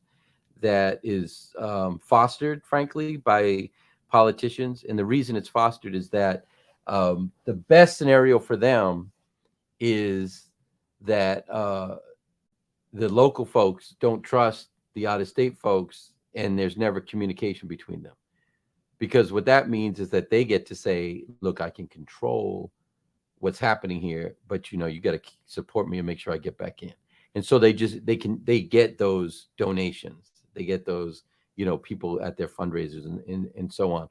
that is fostered, frankly, by politicians. And the reason it's fostered is that the best scenario for them is that the local folks don't trust the out of state folks, and there's never communication between them. Because what that means is that they get to say, look, I can control what's happening here, but you got to support me and make sure I get back in. And so they get those donations, they get those people at their fundraisers and so on.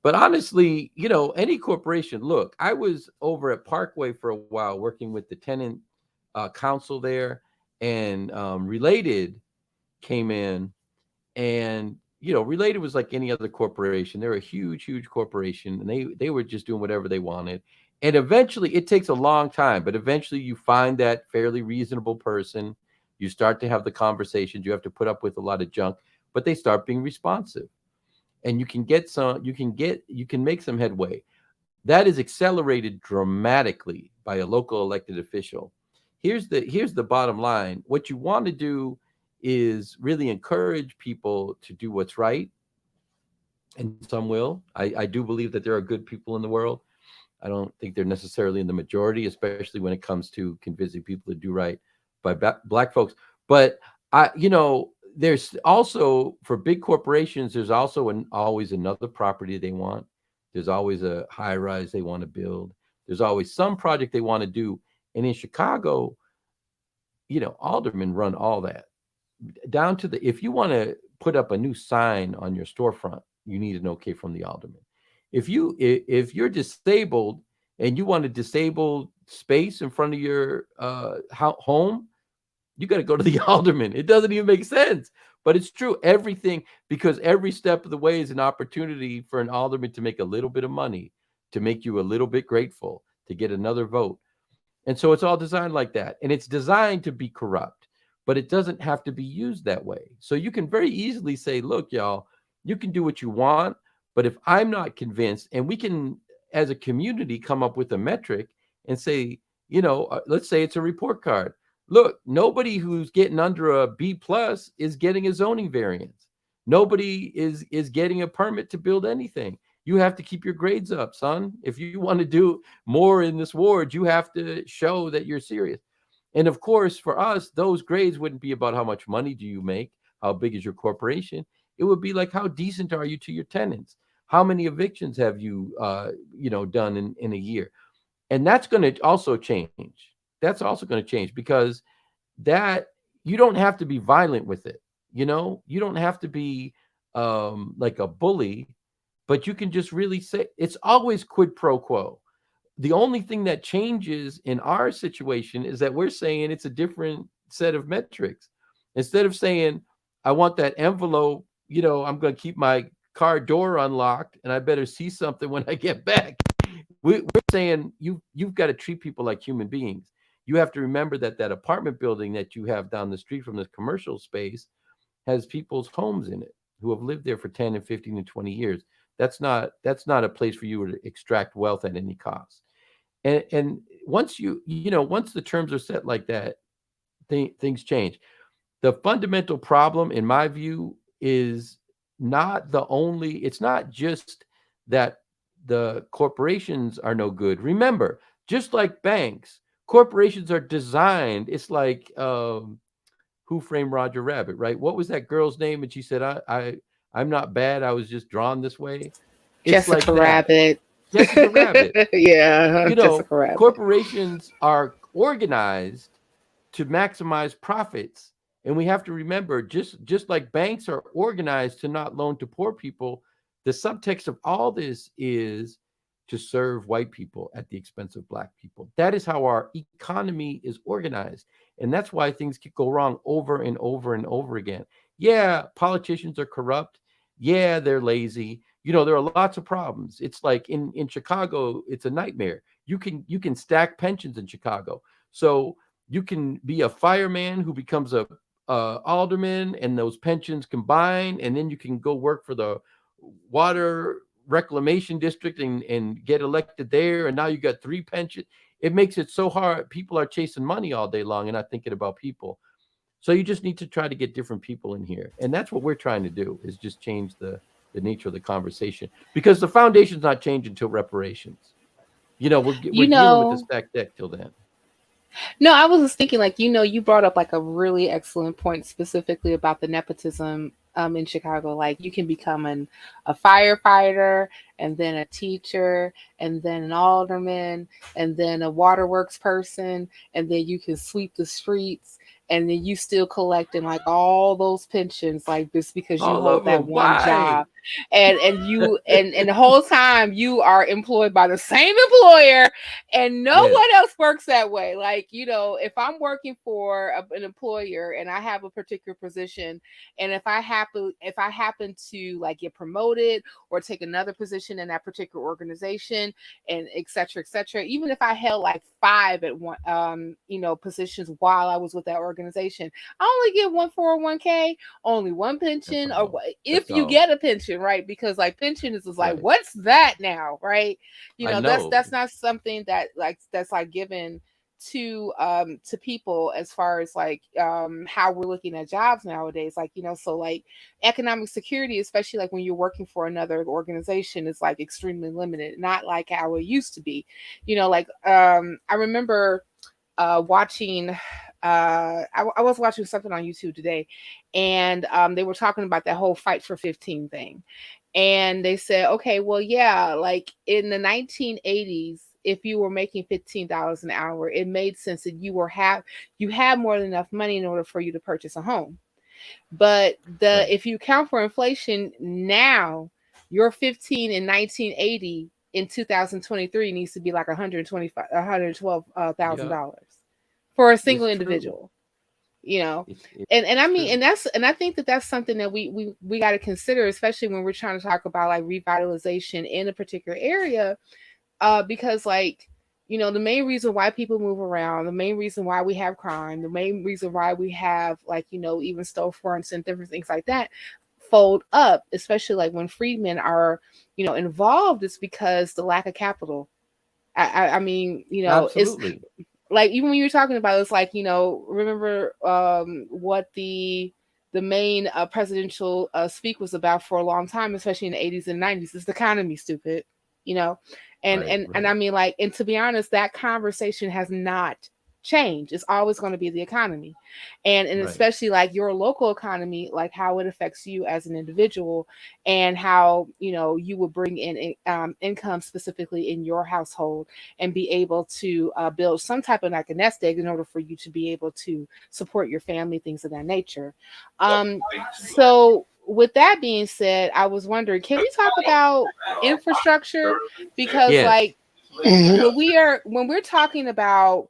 But honestly, any corporation, look, I was over at Parkway for a while working with the tenant council there, and Related came in, and Related was like any other corporation. They're a huge corporation, and they were just doing whatever they wanted. And eventually, it takes a long time, but eventually you find that fairly reasonable person. You start to have the conversations. You have to put up with a lot of junk, but they start being responsive, and you can make some headway. That is accelerated dramatically by a local elected official. Here's the bottom line. What you want to do is really encourage people to do what's right, and some will. I do believe that there are good people in the world. I don't think they're necessarily in the majority, especially when it comes to convincing people to do right by black folks. But there's also, for big corporations, there's also always another property they want. There's always a high rise they want to build. There's always some project they want to do. And in Chicago, aldermen run all that if you want to put up a new sign on your storefront, you need an okay from the alderman. If you're disabled and you want a disabled space in front of your home, you got to go to the alderman. It doesn't even make sense, but it's true. Everything, because every step of the way is an opportunity for an alderman to make a little bit of money, to make you a little bit grateful, to get another vote. And so it's all designed like that. And it's designed to be corrupt, but it doesn't have to be used that way. So you can very easily say, look, y'all, you can do what you want, but if I'm not convinced, and we can, as a community, come up with a metric and say, let's say it's a report card. Look, nobody who's getting under a B+ is getting a zoning variance. Nobody is getting a permit to build anything. You have to keep your grades up, son. If you want to do more in this ward, you have to show that you're serious. And of course, for us, those grades wouldn't be about how much money do you make, how big is your corporation. It would be like, how decent are you to your tenants? How many evictions have you, done in a year? And that's going to also change. That's also going to change, because that you don't have to be violent with it. You don't have to be like a bully, but you can just really say it's always quid pro quo. The only thing that changes in our situation is that we're saying it's a different set of metrics. Instead of saying, I want that envelope, I'm going to keep my car door unlocked and I better see something when I get back. We're saying you've got to treat people like human beings. You have to remember that apartment building that you have down the street from this commercial space has people's homes in it who have lived there for 10 and 15 and 20 years. That's not a place for you to extract wealth at any cost. And once once the terms are set like that, things change. The fundamental problem, in my view, is it's not just that the corporations are no good. Remember, just like banks, corporations are designed. It's like Who Framed Roger Rabbit, right? What was that girl's name? And she said, I'm not bad. I was just drawn this way. It's Jessica like Rabbit. Jessica Rabbit. Yeah, Jessica Rabbit. Corporations are organized to maximize profits. And we have to remember, just like banks are organized to not loan to poor people, the subtext of all this is to serve white people at the expense of Black people. That is how our economy is organized. And that's why things could go wrong over and over and over again. Yeah, politicians are corrupt. Yeah, they're lazy. There are lots of problems. It's like in Chicago, it's a nightmare. You can stack pensions in Chicago. So you can be a fireman who becomes a alderman, and those pensions combine, and then you can go work for the water reclamation district and get elected there, and now you got 3 pensions. It makes it so hard. People are chasing money all day long and not thinking about people. So you just need to try to get different people in here, and that's what we're trying to do, is just change the nature of the conversation, because the foundation's not changing until reparations. We're dealing with the stacked deck till then. No, I was just thinking, like, you brought up like a really excellent point specifically about the nepotism in Chicago. Like, you can become a firefighter, and then a teacher, and then an alderman, and then a waterworks person, and then you can sweep the streets, and then you still collecting like all those pensions, like, just because you hold that one job, and the whole time you are employed by the same employer, and no one else works that way. Like, if I'm working for an employer and I have a particular position, and if I happen to like get promoted or take another position in that particular organization, and et cetera, even if I held like 5 at one positions while I was with that organization, I only get one 401k, only one pension, or if you get a pension, right? Because like pension is like, what's that now, right? That's not something that's like given to people, as far as like how we're looking at jobs nowadays. Like, so like economic security, especially like when you're working for another organization, is like extremely limited, not like how it used to be. I remember watching I was watching something on YouTube today, and they were talking about that whole Fight for 15 thing. And they said, okay, well, yeah, like in the 1980s, if you were making $15 an hour, it made sense that you had more than enough money in order for you to purchase a home. But if you account for inflation now, your 15 in 1980 in 2023 needs to be like $112,000 for a single It's true. individual, you know. It's And I mean, true. and I think that that's something that we got to consider, especially when we're trying to talk about like revitalization in a particular area, because like, you know, the main reason why people move around, the main reason why we have crime, the main reason why we have, like, you know, even storefronts and different things like that fold up, especially like when freedmen are, you know, involved, is because the lack of capital. I mean, you know, it's Absolutely. like, even when you're talking about it, it's like, you know, remember what the main presidential speak was about for a long time, especially in the 80s and 90s, is the economy, stupid, you know. and Right. and and Right. I mean, like, and to be honest, that conversation has not changed. It's always going to be the economy, and Right. especially like your local economy, like how it affects you as an individual, and how, you know, you will bring in income specifically in your household, and be able to build some type of like a nest egg in order for you to be able to support your family, things of that nature. So with that being said, I was wondering, can we talk about infrastructure? Because Yes. like, when we're talking about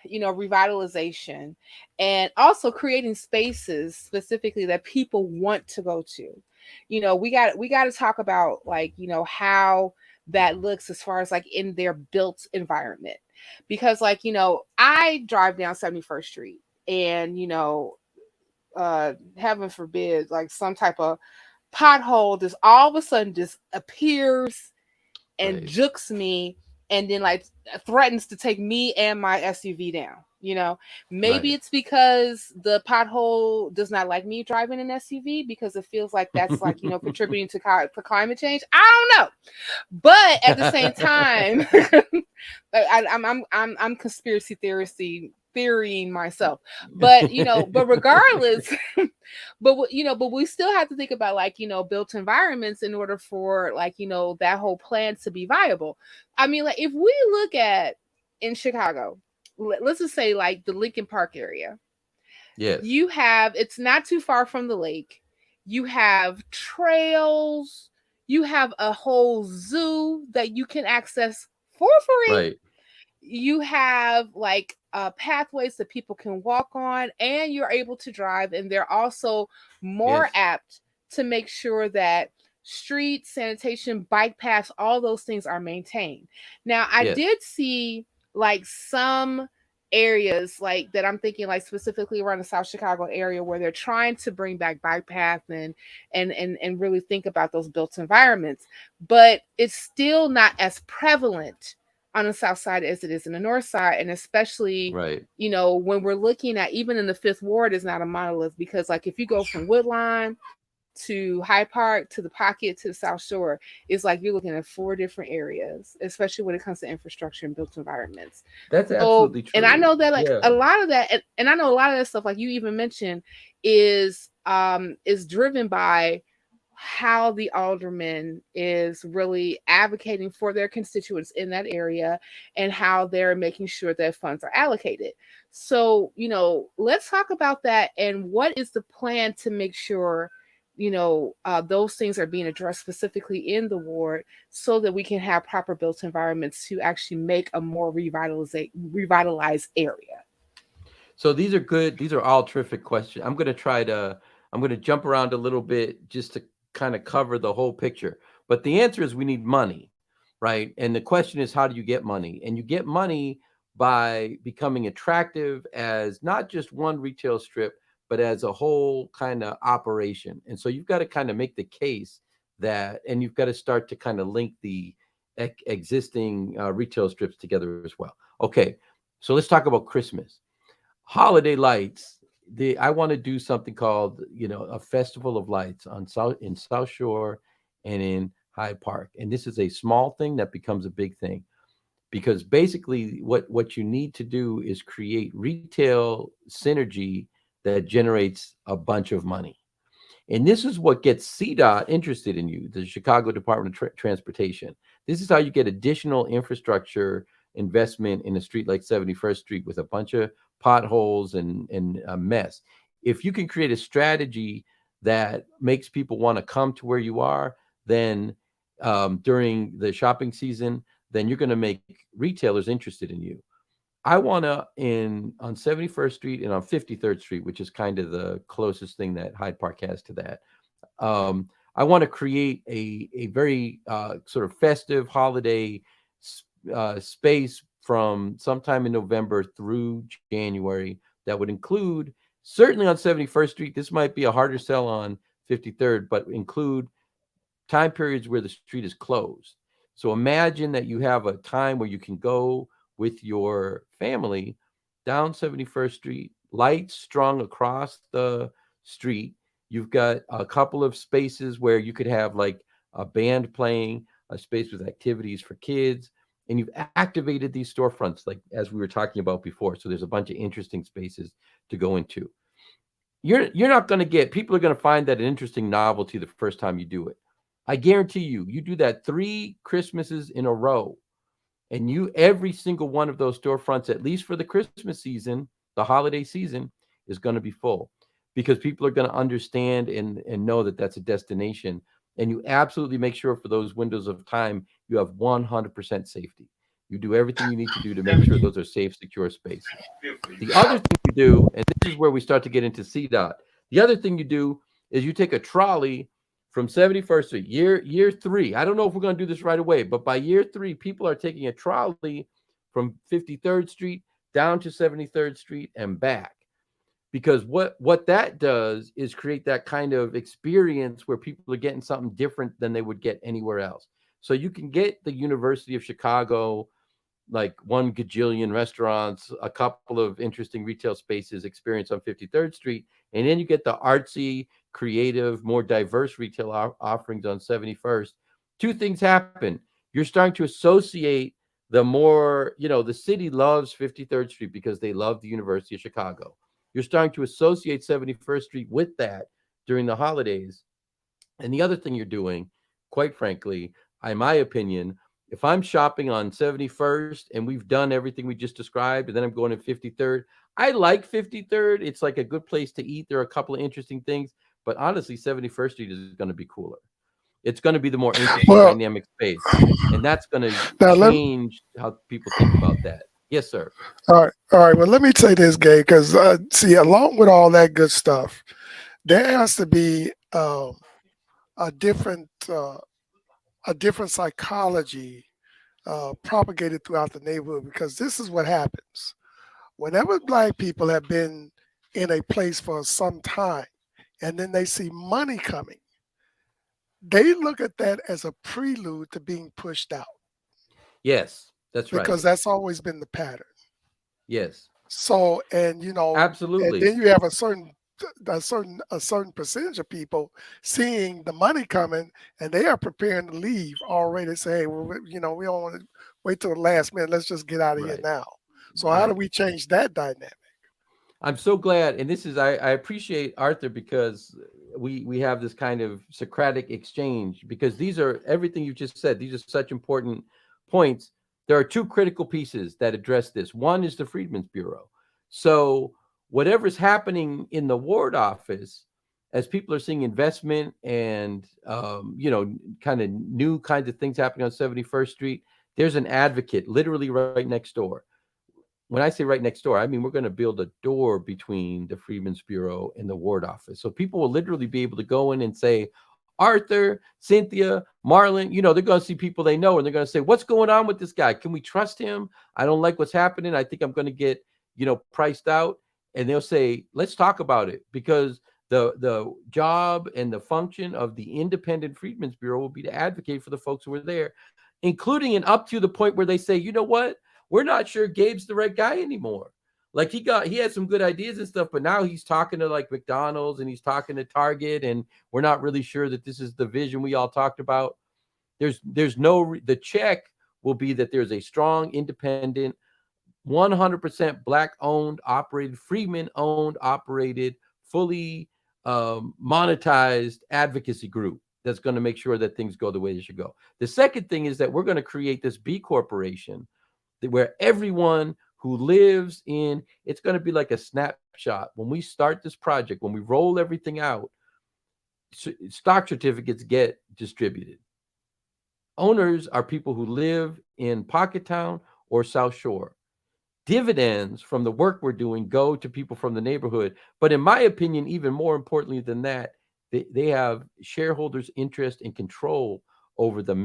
you know, revitalization, and also creating spaces specifically that people want to go to, you know, we got to talk about, like, you know, how that looks as far as like in their built environment. Because like, you know, I drive down 71st Street, and you know, heaven forbid, like some type of pothole just all of a sudden just appears and Right. jukes me, and then like threatens to take me and my SUV down. You know, maybe Right. it's because the pothole does not like me driving an SUV, because it feels like that's like, you know, contributing to climate change. I don't know, but at the same time, I'm conspiracy theorying myself. But you know, but regardless, you know, but we still have to think about, like, you know, built environments in order for, like, you know, that whole plan to be viable. I mean, like, if we look at in Chicago, let's just say like the Lincoln Park area, Yes. you have, it's not too far from the lake. You have trails. You have a whole zoo that you can access for free. Right. You have like pathways that people can walk on, and you're able to drive. And they're also more Yes. apt to make sure that street sanitation, bike paths, all those things are maintained. Now, I Yes. did see like some areas like that, I'm thinking like specifically around the South Chicago area, where they're trying to bring back bike paths, and really think about those built environments, but it's still not as prevalent on the south side as it is in the north side. And especially, Right. you know, when we're looking at, even in the Fifth Ward is not a monolith, because like if you go from Woodline to High Park to the Pocket to the South Shore, it's like you're looking at four different areas, especially when it comes to infrastructure and built environments. That's So, absolutely and I true. know that like Yeah. a lot of that, and I know a lot of that stuff, like you even mentioned, is driven by how the alderman is really advocating for their constituents in that area, and how they're making sure that funds are allocated. So, you know, let's talk about that, and what is the plan to make sure, you know, those things are being addressed specifically in the ward, so that we can have proper built environments to actually make a more revitalized area. So these are good. These are all terrific questions. I'm going to jump around a little bit just to kind of cover the whole picture. But the answer is we need money, right? And the question is, how do you get money? And you get money by becoming attractive as not just one retail strip, but as a whole kind of operation. And so you've got to kind of make the case that, and you've got to start to kind of link the existing retail strips together as well. Okay. So let's talk about Christmas holiday lights. I want to do something called, you know, a festival of lights on South Shore and in Hyde Park. And this is a small thing that becomes a big thing, because basically what you need to do is create retail synergy that generates a bunch of money. And this is what gets CDOT interested in you, the Chicago Department of Transportation. This is how you get additional infrastructure investment in a street like 71st Street with a bunch of potholes and a mess. If you can create a strategy that makes people want to come to where you are, then during the shopping season, then you're going to make retailers interested in you. I want to on 71st Street and on 53rd Street, which is kind of the closest thing that Hyde Park has to that. I want to create a very sort of festive holiday space from sometime in November through January that would include, certainly on 71st Street, this might be a harder sell on 53rd, but include time periods where the street is closed. So imagine that you have a time where you can go with your family down 71st Street, lights strung across the street. You've got a couple of spaces where you could have like a band playing, a space with activities for kids, and you've activated these storefronts, like as we were talking about before. So there's a bunch of interesting spaces to go into. You're not going to get, people are going to find that an interesting novelty the first time you do it. I guarantee you do that 3 Christmases in a row, and every single one of those storefronts, at least for the Christmas season, the holiday season, is going to be full, because people are going to understand and know that that's a destination. And you absolutely make sure for those windows of time, you have 100% safety. You do everything you need to do to make sure those are safe, secure spaces. The other thing you do, and this is where we start to get into CDOT, the other thing you do is you take a trolley from 71st Street, year 3. I don't know if we're going to do this right away, but by year 3, people are taking a trolley from 53rd Street down to 73rd Street and back. Because what that does is create that kind of experience where people are getting something different than they would get anywhere else. So you can get the University of Chicago, like 1 gajillion restaurants, a couple of interesting retail spaces experience on 53rd Street. And then you get the artsy, creative, more diverse retail offerings on 71st. 2 things happen. You're starting to associate the more, the city loves 53rd Street because they love the University of Chicago. You're starting to associate 71st Street with that during the holidays. And the other thing you're doing, quite frankly, in my opinion, if I'm shopping on 71st and we've done everything we just described, and then I'm going to 53rd, I like 53rd. It's like a good place to eat. There are a couple of interesting things, but honestly, 71st Street is going to be cooler. It's going to be the more interesting, dynamic space. And that's going to change how people think about that. Yes, sir. All right. Well, let me say this, Gabe, because see, along with all that good stuff, there has to be a different psychology propagated throughout the neighborhood, because this is what happens. Whenever Black people have been in a place for some time and then they see money coming, they look at that as a prelude to being pushed out. Yes, that's right. Because that's always been the pattern. Yes. So, and absolutely. And then you have a certain percentage of people seeing the money coming, and they are preparing to leave already. Say, hey, well, we don't want to wait till the last minute. Let's just get out of here now. So how do we change that dynamic? I'm so glad, and this is I appreciate Arthur, because we have this kind of Socratic exchange, because these are everything you just said. These are such important points. There are 2 critical pieces that address this. One is the Freedmen's Bureau. So whatever's happening in the ward office, as people are seeing investment and kind of new kinds of things happening on 71st Street, there's an advocate literally right next door. When I say right next door, I mean we're going to build a door between the Freedmen's Bureau and the ward office. So people will literally be able to go in and say, Arthur, Cynthia, Marlon, they're going to see people they know, and they're going to say, what's going on with this guy? Can we trust him? I don't like what's happening. I think I'm going to get, priced out. And they'll say, let's talk about it, because the job and the function of the independent Freedmen's Bureau will be to advocate for the folks who are there, including and up to the point where they say, you know what? We're not sure Gabe's the right guy anymore. Like he had some good ideas and stuff, but now he's talking to like McDonald's and he's talking to Target, and we're not really sure that this is the vision we all talked about. The check will be that there's a strong, independent, 100% Black owned, operated, Freedmen owned, operated, fully monetized advocacy group that's going to make sure that things go the way they should go. The second thing is that we're going to create this B corporation where everyone who lives it's going to be like a snapshot. When we start this project, when we roll everything out, stock certificates get distributed. Owners are people who live in Pockettown or South Shore. Dividends from the work we're doing go to people from the neighborhood. But in my opinion, even more importantly than that, they have shareholders' interest and control over the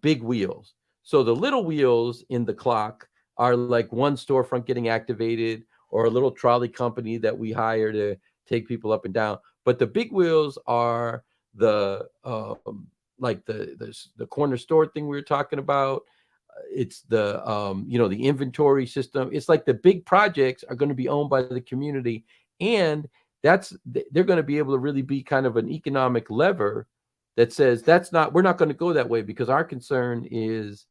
big wheels. So the little wheels in the clock are like one storefront getting activated or a little trolley company that we hire to take people up and down. But the big wheels are the like the corner store thing we were talking about. It's the the inventory system. It's like the big projects are going to be owned by the community, and they're going to be able to really be kind of an economic lever that says we're not going to go that way, because our concern is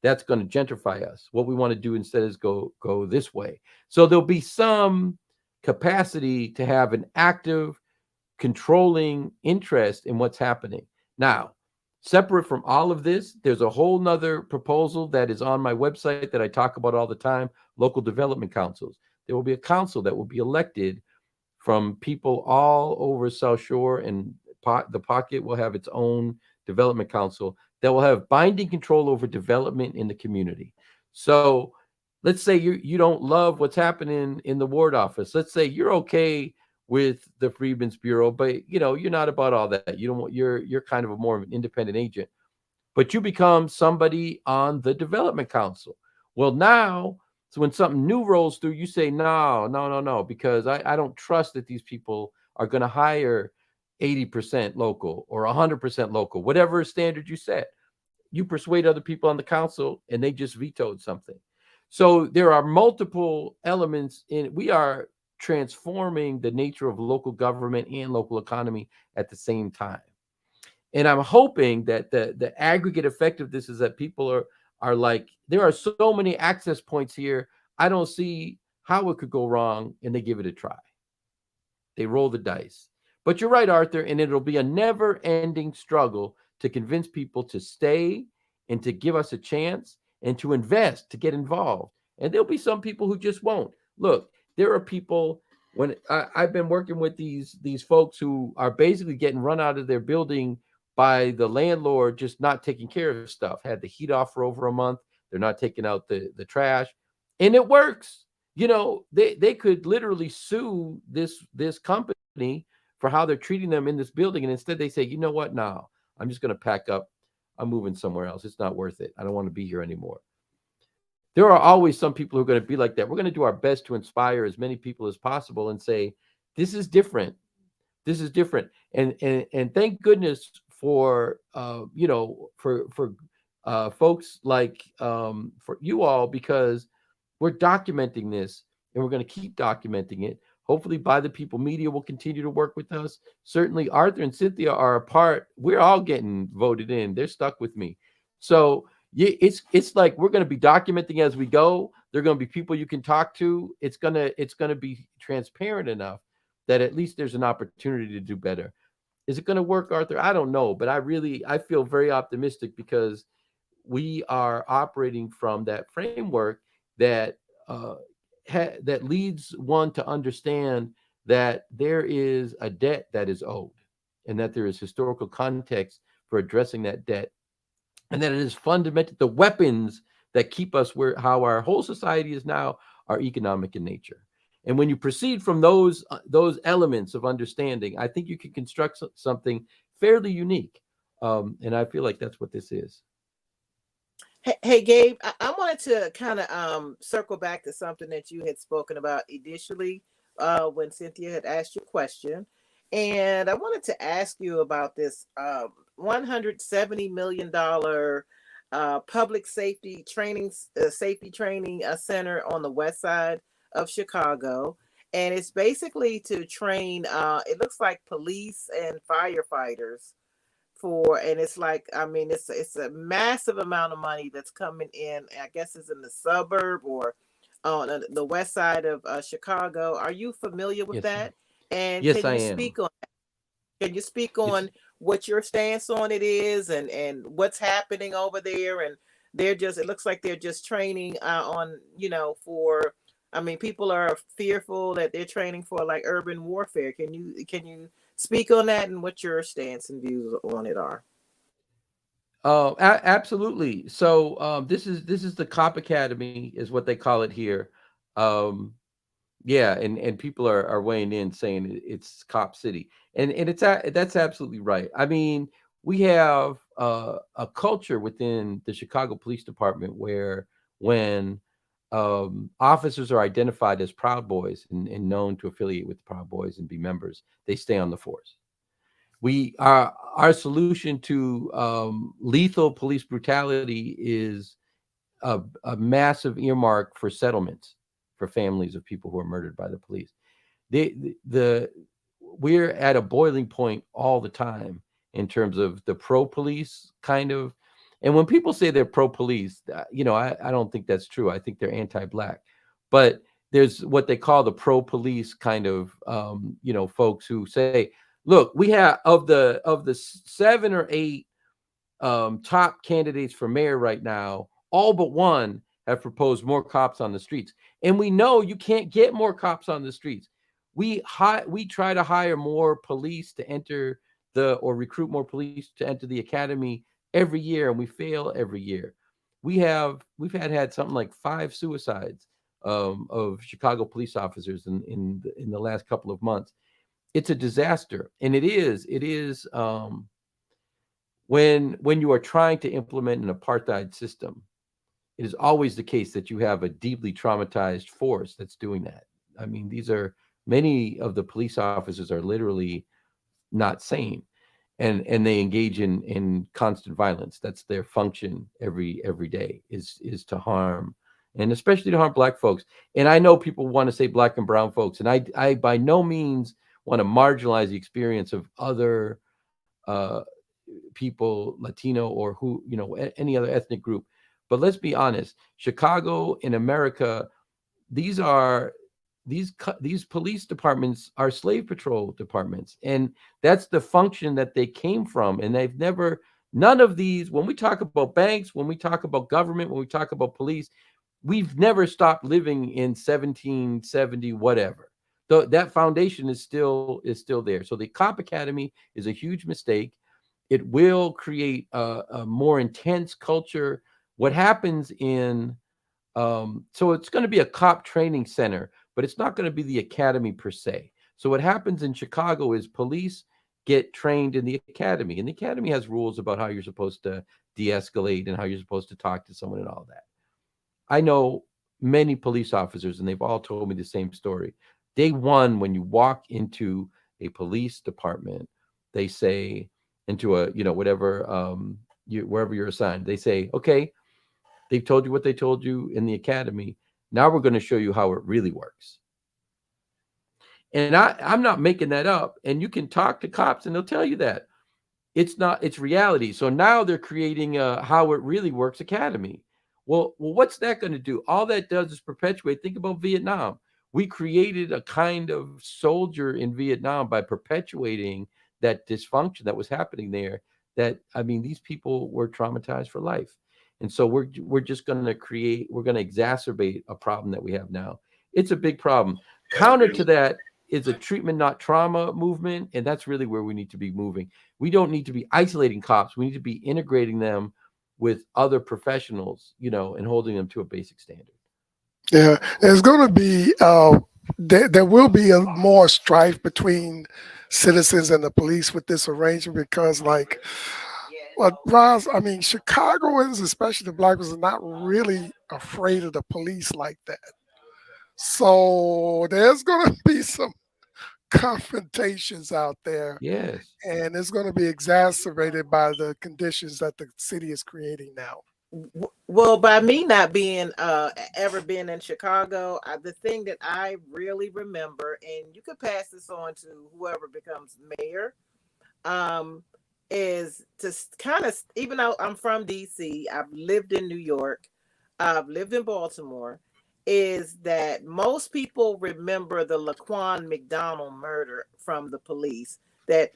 that's going to gentrify us. What we want to do instead is go this way. So there'll be some capacity to have an active controlling interest in what's happening. Now, separate from all of this, there's a whole nother proposal that is on my website that I talk about all the time: local development councils. There will be a council that will be elected from people all over South Shore, and the Pocket will have its own development council that will have binding control over development in the community. So let's say you don't love what's happening in the ward office. Let's say you're okay with the Freedmen's Bureau, but you're not about all that. You're kind of more of an independent agent, but you become somebody on the development council. Well, now, so when something new rolls through, you say, no, because I don't trust that these people are going to hire 80% local or 100% local, whatever standard you set. You persuade other people on the council and they just vetoed something. So there are multiple elements we are transforming the nature of local government and local economy at the same time. And I'm hoping that the aggregate effect of this is that people are like, there are so many access points here, I don't see how it could go wrong, and they give it a try. They roll the dice. But you're right, Arthur, and it'll be a never-ending struggle to convince people to stay and to give us a chance and to invest, to get involved. And there'll be some people who just won't. Look, there are people, when I've been working with these folks who are basically getting run out of their building by the landlord just not taking care of stuff. Had the heat off for over a month. They're not taking out the trash. And it works. They could literally sue this company for how they're treating them in this building. And instead they say, you know what? No, I'm just going to pack up. I'm moving somewhere else. It's not worth it. I don't want to be here anymore. There are always some people who are going to be like that. We're going to do our best to inspire as many people as possible and say, this is different. This is different. And thank goodness for folks like for you all, because we're documenting this and we're going to keep documenting it. Hopefully by the people media will continue to work with us. Certainly Arthur and Cynthia are a part. We're all getting voted in. They're stuck with me. So it's like we're going to be documenting as we go. There are going to be people you can talk to. It's going to be transparent enough that at least there's an opportunity to do better. Is it going to work, Arthur? I don't know, but I feel very optimistic because we are operating from that framework that that leads one to understand that there is a debt that is owed, and that there is historical context for addressing that debt, and that it is fundamental. The weapons that keep us how our whole society is now are economic in nature. And when you proceed from those elements of understanding, I think you can construct something fairly unique. And I feel like that's what this is. Hey Gabe, I wanted to kind of circle back to something that you had spoken about initially when Cynthia had asked you a question. And I wanted to ask you about this $170 million public safety training center on the west side of Chicago. And it's basically to train, it looks like police and firefighters and it's like, I mean, it's a massive amount of money that's coming in. I guess it's in the suburb or on the west side of Chicago. Are you familiar with that? And yes, can you speak on that? Can you speak on what your stance on it is and what's happening over there? And it looks like they're just training on, people are fearful that they're training for like urban warfare. Can you speak on that and what your stance and views on it are. Absolutely. So this is the Cop Academy, is what they call it here. Um, yeah, and people are weighing in saying it's Cop City, and that's absolutely right. I mean, we have a culture within the Chicago Police Department where when officers are identified as Proud Boys and known to affiliate with the Proud Boys and be members, they stay on the force. We our solution to lethal police brutality is a massive earmark for settlements for families of people who are murdered by the police. The we're at a boiling point all the time in terms of the pro police kind of. And when people say they're pro police, I don't think that's true. I think they're anti-black. But there's what they call the pro police kind of folks who say, look, we have of the 7 or 8 top candidates for mayor right now, all but one have proposed more cops on the streets. And we know you can't get more cops on the streets. We try to hire more police to enter or recruit more police to enter the academy every year, and we fail every year. We've had something like 5 suicides of Chicago police officers in the last couple of months. It's a disaster, and it is when you are trying to implement an apartheid system, it is always the case that you have a deeply traumatized force that's doing that. I mean, many of the police officers are literally not sane, and they engage in constant violence. That's their function every day is to harm, and especially to harm Black folks. And I know people want to say Black and brown folks, and I by no means want to marginalize the experience of other people, Latino or any other ethnic group. But let's be honest, Chicago in America, these police departments are slave patrol departments, and that's the function that they came from. And none of these, when we talk about banks, when we talk about government, when we talk about police, we've never stopped living in 1770 whatever. That foundation is still there. So the Cop Academy is a huge mistake. It will create a more intense culture. What happens so it's going to be a cop training center, but it's not going to be the academy per se. So what happens in Chicago is police get trained in the academy, and the academy has rules about how you're supposed to de-escalate and how you're supposed to talk to someone and all that. I know many police officers, and they've all told me the same story. Day one, when you walk into a police department, they say, into a whatever wherever you're assigned, they say, okay, they've told you what they told you in the academy. Now we're going to show you how it really works. And I'm not making that up. And you can talk to cops and they'll tell you that it's reality. So now they're creating a how it really works academy. Well, what's that going to do? All that does is perpetuate. Think about Vietnam. We created a kind of soldier in Vietnam by perpetuating that dysfunction that was happening there. These people were traumatized for life. And so we're just going to exacerbate a problem that we have now. It's a big problem. Counter to that is a treatment, not trauma movement. And that's really where we need to be moving. We don't need to be isolating cops. We need to be integrating them with other professionals, and holding them to a basic standard. Yeah, there's going to be there will be a more strife between citizens and the police with this arrangement because, Roz, I mean, Chicagoans, especially the Black ones, are not really afraid of the police like that. So there's going to be some confrontations out there. Yes. And it's going to be exacerbated by the conditions that the city is creating now. Well, by me not being ever been in Chicago, the thing that I really remember, and you could pass this on to whoever becomes mayor, is to kind of, even though I'm from DC, I've lived in New York, I've lived in Baltimore, is that most people remember the Laquan McDonald murder from the police, that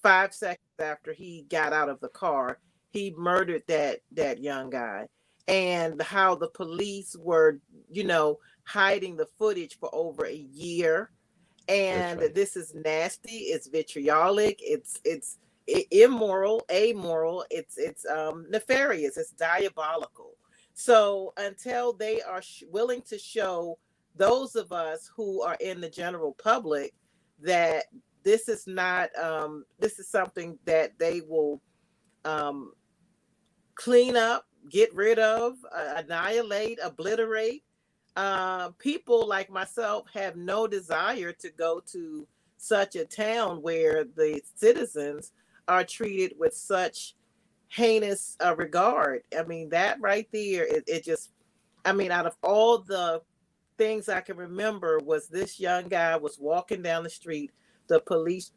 5 seconds after he got out of the car, he murdered that young guy, and how the police were, hiding the footage for over a year. And right. this is nasty. It's vitriolic. It's immoral, amoral. It's nefarious. It's diabolical. So until they are willing to show those of us who are in the general public that this is not this is something that they will um, clean up, get rid of, annihilate, obliterate. People like myself have no desire to go to such a town where the citizens are treated with such heinous regard. I mean, that right there, it just, I mean, out of all the things I can remember, was this young guy was walking down the street. The police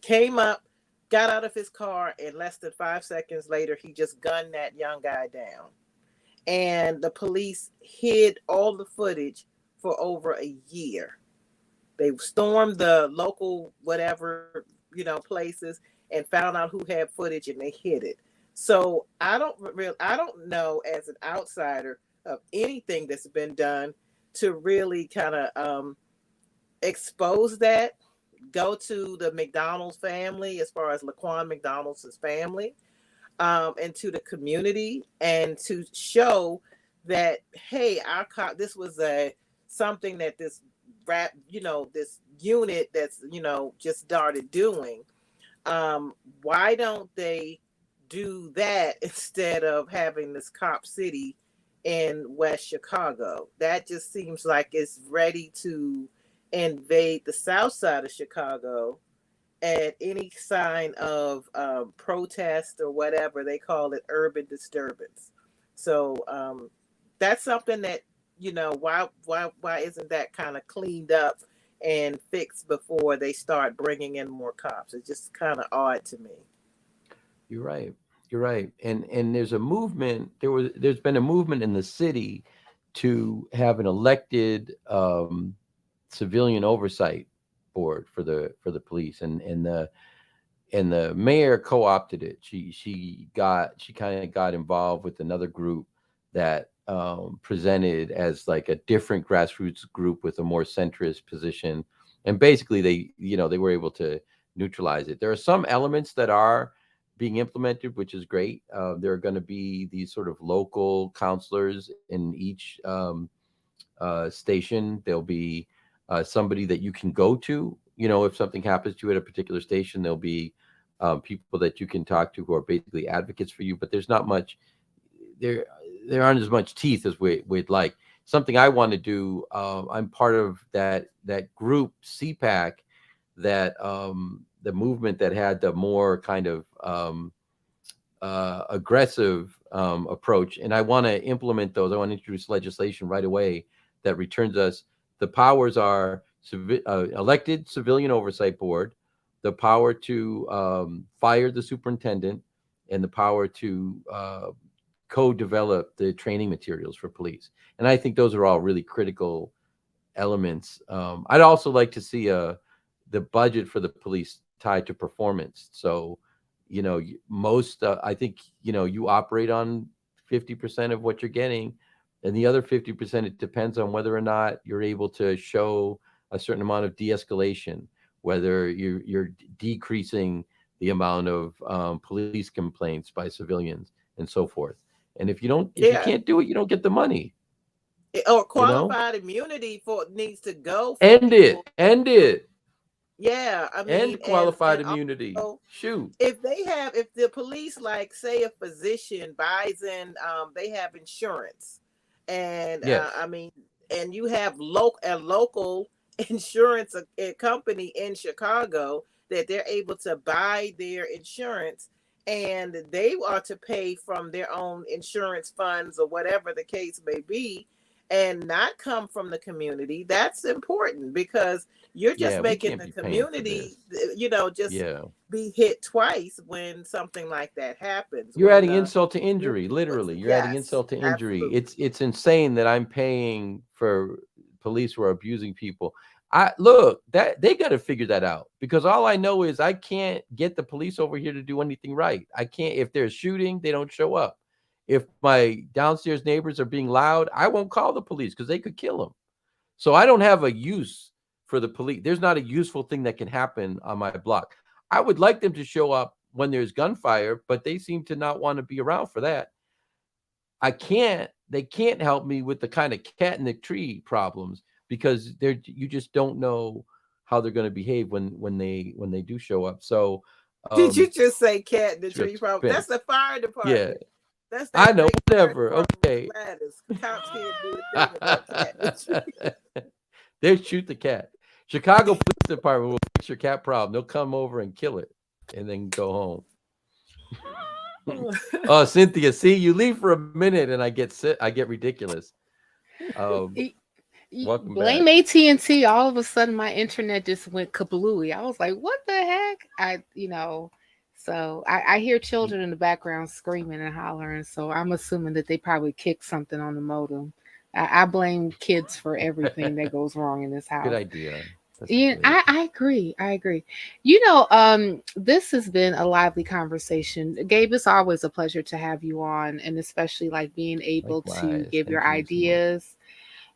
came up, got out of his car, and less than 5 seconds later, he just gunned that young guy down. And the police hid all the footage for over a year. They stormed the local whatever, places, and found out who had footage, and they hid it. So I don't know, as an outsider, of anything that's been done to really kind of expose that. Go to the McDonald's family, as far as Laquan McDonald's family, and to the community, and to show that, hey, this was something that this this unit that's just started doing. Why don't they do that instead of having this cop city in West Chicago? That just seems like it's ready to invade the south side of Chicago at any sign of protest or whatever. They call it urban disturbance. So that's something that, why isn't that kind of cleaned up and fixed before they start bringing in more cops? It's just kind of odd to me. You're right. You're right. And there's a movement. There's been a movement in the city to have an elected civilian oversight board for the police, and the mayor co-opted it. She kind of got involved with another group that presented as like a different grassroots group with a more centrist position, and basically they were able to neutralize it. There are some elements that are being implemented, which is great. There are going to be these sort of local counselors in each station. There'll be somebody that you can go to. If something happens to you at a particular station, there'll be people that you can talk to who are basically advocates for you. But there's not much there. There aren't as much teeth as we'd like. Something I want to do. I'm part of that group CPAC, that the movement that had the more kind of aggressive approach, and I want to implement those. I want to introduce legislation right away that returns us. The powers are elected civilian oversight board, the power to fire the superintendent, and the power to co-develop the training materials for police. And I think those are all really critical elements. I'd also like to see the budget for the police tied to performance. So, most I think you operate on 50% of what you're getting, and the other 50%, it depends on whether or not you're able to show a certain amount of de-escalation, whether you're decreasing the amount of police complaints by civilians and so forth. And if you can't do it, you don't get the money. Or qualified immunity needs to go for End people. End it. Yeah, I mean, End qualified and immunity. also, Shoot. if the police, like, say a physician buys in, they have insurance, and Yes. I mean, and you have a local insurance company in Chicago that they're able to buy their insurance, and they are to pay from their own insurance funds or whatever the case may be, and not come from the community. That's important, because you're just making the community, be hit twice when something like that happens. You're adding insult to injury, literally. You're adding insult to injury. Absolutely. It's insane that I'm paying for police who are abusing people. Look, that they got to figure that out, because all I know is I can't get the police over here to do anything right. I can't. If there's shooting, they don't show up. If my downstairs neighbors are being loud, I won't call the police because they could kill them. So I don't have a use for the police. There's not a useful thing that can happen on my block. I would like them to show up when there's gunfire, but they seem to not want to be around for that. They can't help me with the kind of cat in the tree problems, because you just don't know how they're going to behave when they do show up. So did you just say cat in the tree problem? That's the fire department. Yeah. That's I know, whatever. Okay. Cops can't do a thing about cat in the tree. They shoot the cat. Chicago Police Department will fix your cat problem. They'll come over and kill it and then go home. Oh, Cynthia, see, you leave for a minute and I get ridiculous. Welcome Blame back. AT&T. All of a sudden, my internet just went kablooey. I was like, "What the heck?" So I hear children in the background screaming and hollering. So I'm assuming that they probably kicked something on the modem. I blame kids for everything that goes wrong in this house. Good idea. Yeah, I agree. This has been a lively conversation. Gabe, it's always a pleasure to have you on, and especially like being able to give your ideas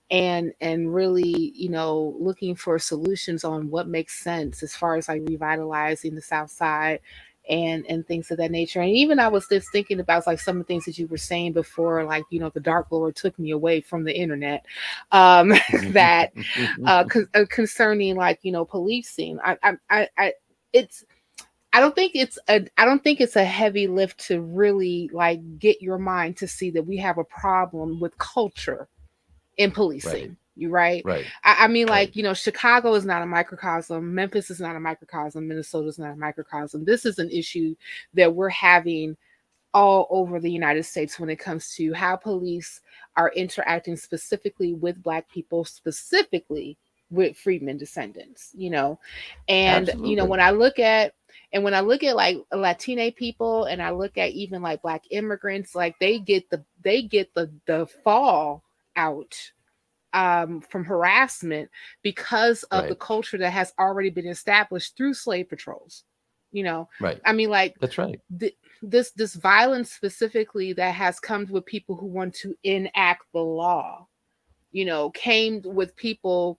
and really, looking for solutions on what makes sense as far as like revitalizing the South Side and things of that nature. And even I was just thinking about like some of the things that you were saying before, like, the Dark Lord took me away from the internet, that concerning like, policing. I don't think it's a heavy lift to really like get your mind to see that we have a problem with culture in policing. Right. You right? Right. I mean, like, Chicago is not a microcosm. Memphis is not a microcosm. Minnesota is not a microcosm. This is an issue that we're having all over the United States when it comes to how police are interacting specifically with Black people, specifically with freedmen descendants, and, Absolutely. when I look at like Latina people, and I look at even like Black immigrants, like they get the fall out from harassment because of the culture that has already been established through slave patrols. Right. I mean, like, that's right. This violence specifically that has come with people who want to enact the law, came through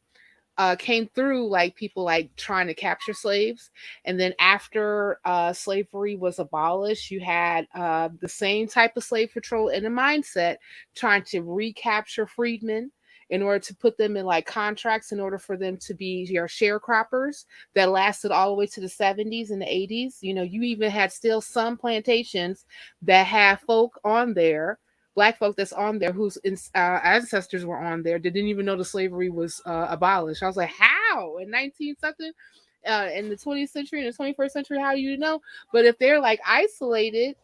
like people like trying to capture slaves. And then after slavery was abolished, you had the same type of slave patrol in a mindset trying to recapture freedmen in order to put them in like contracts in order for them to be your sharecroppers that lasted all the way to the 70s and the 80s. You even had still some plantations that have folk on there, Black folk that's on there whose ancestors were on there that didn't even know the slavery was abolished. I was like, how? In 19 something? In the 20th century, in the 21st century, how do you know? But if they're like isolated,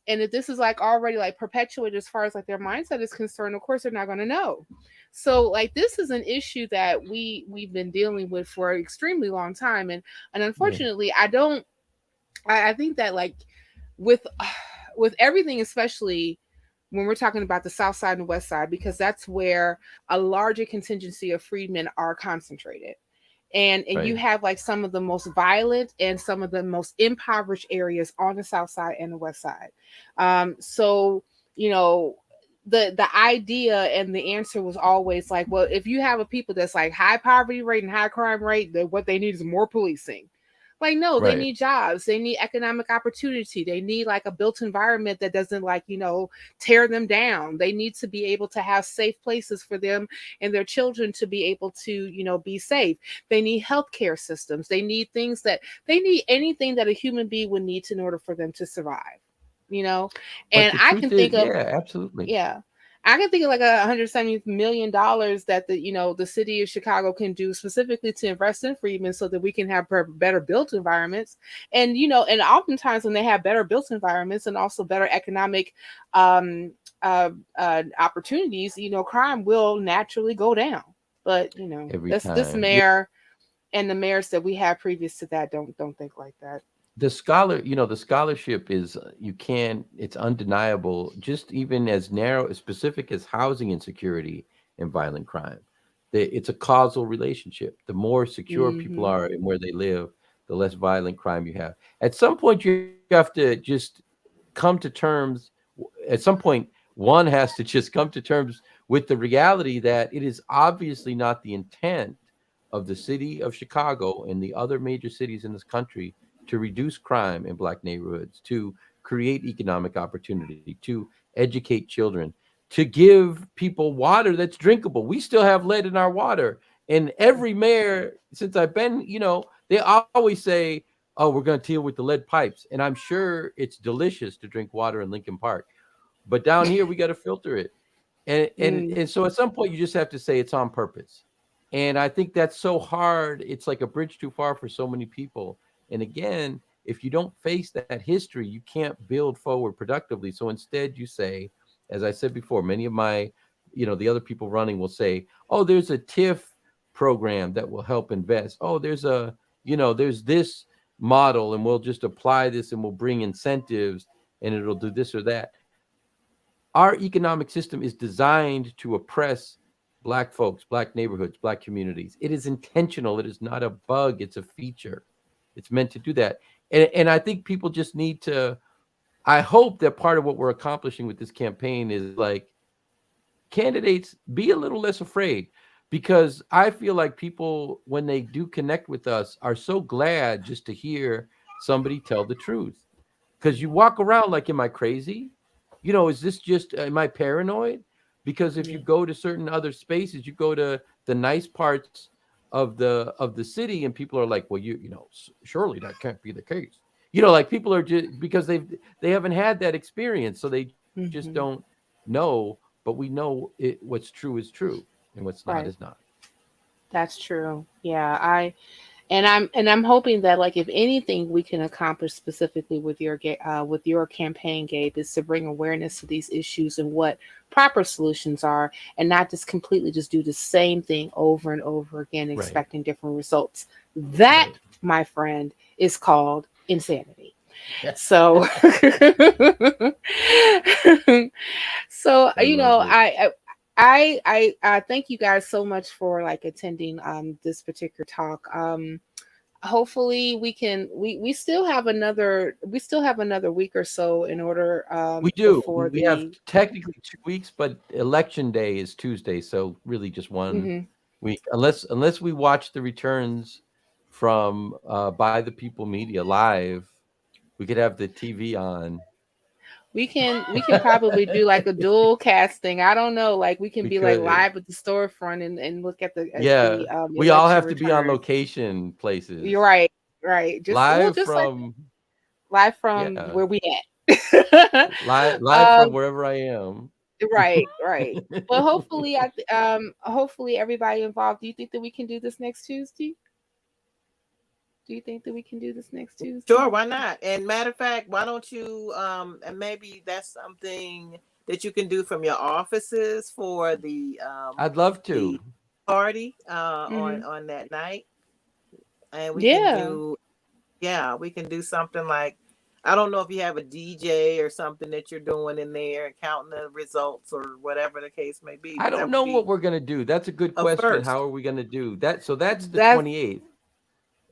and if this is like already like perpetuated as far as like their mindset is concerned, of course they're not going to know. So like this is an issue that we've been dealing with for an extremely long time, and unfortunately, I think that like with everything, especially when we're talking about the South Side and West Side, because that's where a larger contingency of freedmen are concentrated. And you have like some of the most violent and some of the most impoverished areas on the South Side and the West Side. So, the idea and the answer was always like, well, if you have a people that's like high poverty rate and high crime rate, then what they need is more policing. Like, no, they need jobs. They need economic opportunity. They need like a built environment that doesn't like, tear them down. They need to be able to have safe places for them and their children to be able to, be safe. They need healthcare systems. They need anything that a human being would need in order for them to survive, and I can think of, absolutely. Yeah. I can think of like $170 million that the city of Chicago can do specifically to invest in freedmen so that we can have better built environments. And, and oftentimes when they have better built environments and also better economic opportunities, crime will naturally go down. But, this mayor and the mayors that we had previous to that don't think like that. The scholarship is, it's undeniable, just even as specific as housing insecurity and violent crime. It's a causal relationship. The more secure people are and where they live, the less violent crime you have. At some point, you have to just come to terms. At some point, one has to just come to terms with the reality that it is obviously not the intent of the city of Chicago and the other major cities in this country to reduce crime in Black neighborhoods, to create economic opportunity, to educate children, to give people water that's drinkable. We still have lead in our water. And every mayor, since I've been, they always say, oh, we're going to deal with the lead pipes. And I'm sure it's delicious to drink water in Lincoln Park. But down here, we got to filter it. And so at some point, you just have to say it's on purpose. And I think that's so hard. It's like a bridge too far for so many people. And again, if you don't face that history, you can't build forward productively. So instead, you say, as I said before, many of my, the other people running will say, oh, there's a TIF program that will help invest. Oh, there's there's this model, and we'll just apply this and we'll bring incentives and it'll do this or that. Our economic system is designed to oppress Black folks, Black neighborhoods, Black communities. It is intentional. It is not a bug. It's a feature. It's meant to do that. And I think people just need to, I hope that part of what we're accomplishing with this campaign is like, candidates, be a little less afraid, because I feel like people, when they do connect with us, are so glad just to hear somebody tell the truth. Because you walk around like, am I crazy? Is this just, am I paranoid? Because if you go to certain other spaces, you go to the nice parts of the city, and people are like, well, surely that can't be the case. Like people are just, because they haven't had that experience, so they just don't know. But we know what's true is true, and what's not is not. That's true. Yeah, I'm hoping that, like, if anything we can accomplish specifically with your campaign, Gabe, is to bring awareness to these issues and what proper solutions are, and not just completely just do the same thing over and over again, expecting different results. That, my friend, is called insanity. Yeah. So, I thank you guys so much for like attending this particular talk. Hopefully we still have another week or so in order. We do. We have technically 2 weeks, but election day is Tuesday, so really just one week, unless we watch the returns from By the People Media live. We could have the TV on. We can probably do like a dual casting. I don't know. Like we could like live at the storefront and look at the we all have to be on location places. You're right. Just live from where we at. live from wherever I am. Right. Well, hopefully hopefully everybody involved. Do you think that we can do this next Tuesday? Do you think that we can do this next Tuesday? Sure, why not? And matter of fact, why don't you and maybe that's something that you can do from your offices for the I'd love to party on that night. And we can do something like, I don't know if you have a DJ or something that you're doing in there and counting the results or whatever the case may be. I don't know what we're going to do. That's a good question. First. How are we going to do that? So that's the 28th.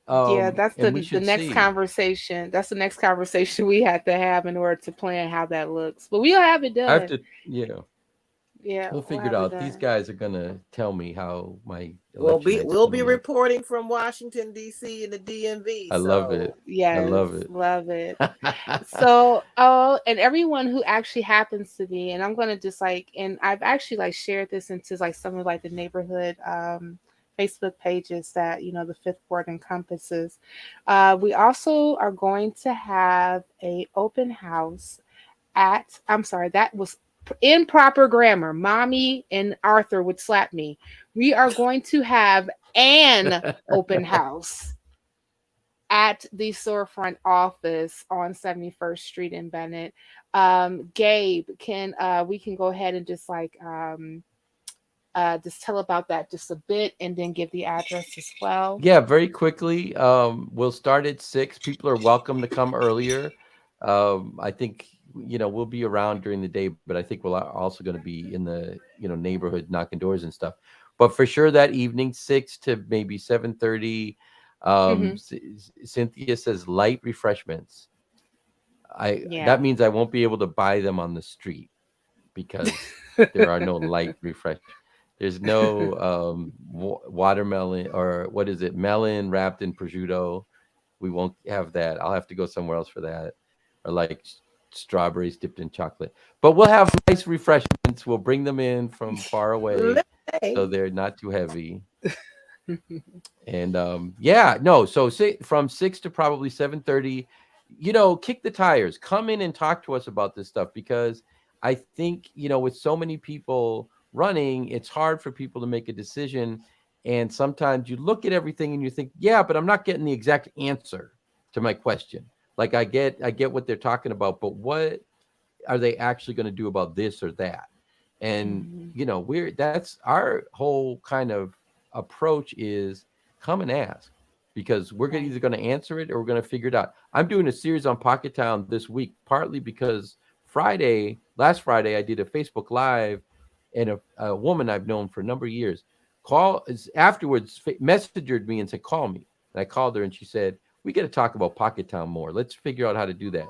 That's the next conversation. That's the next conversation we have to have in order to plan how that looks. But we'll have it done. We'll figure it out. These guys are gonna tell me how my we'll be reporting from Washington D.C. and the DMV. I love it. Yes, I love it. So, and everyone who actually happens to be, and I'm gonna just and I've actually shared this into some of the neighborhood Facebook pages that the Fifth Ward encompasses. We also are going to have a open house at. I'm sorry, that was improper grammar. Mommy and Arthur would slap me. We are going to have an open house at the storefront office on 71st Street in Bennett. Gabe, we can go ahead and just just tell about that just a bit and then give the address as well? Yeah, very quickly. We'll start at 6. People are welcome to come earlier. I think, we'll be around during the day, but I think we're also going to be in the, neighborhood knocking doors and stuff. But for sure that evening, 6 to maybe 7:30. Cynthia says light refreshments. That means I won't be able to buy them on the street because there are no light refreshments. There's no watermelon, or what is it? Melon wrapped in prosciutto. We won't have that. I'll have to go somewhere else for that. Or like strawberries dipped in chocolate. But we'll have nice refreshments. We'll bring them in from far away so they're not too heavy. And yeah, no, so from 6 to probably 7:30, kick the tires. Come in and talk to us about this stuff, because I think, with so many people running, it's hard for people to make a decision. And sometimes you look at everything and you think, yeah, but I'm not getting the exact answer to my question. Like I get what they're talking about, but what are they actually going to do about this or that? And that's our whole kind of approach, is come and ask, because we're either going to answer it or we're going to figure it out. I'm doing a series on Pocket Town this week, partly because last Friday, I did a Facebook Live, and a woman I've known for a number of years afterwards messengered me and said, call me. And I called her and she said, we got to talk about Pocket Town more. Let's figure out how to do that.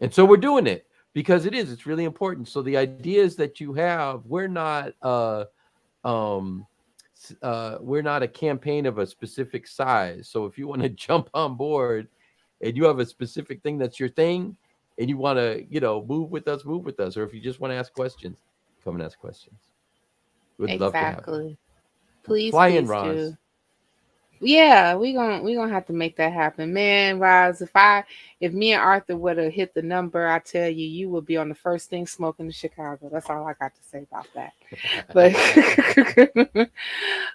And so we're doing it, because it's really important. So the ideas that you have, we're not a campaign of a specific size. So if you want to jump on board and you have a specific thing that's your thing, and you want to, move with us. Or if you just want to ask questions, come and ask questions. We'd love to have you. Please, fly please in, Roz. do. Yeah, we gonna have to make that happen, man. Roz, if me and Arthur would have hit the number, I tell you, you would be on the first thing smoking in Chicago. That's all I got to say about that.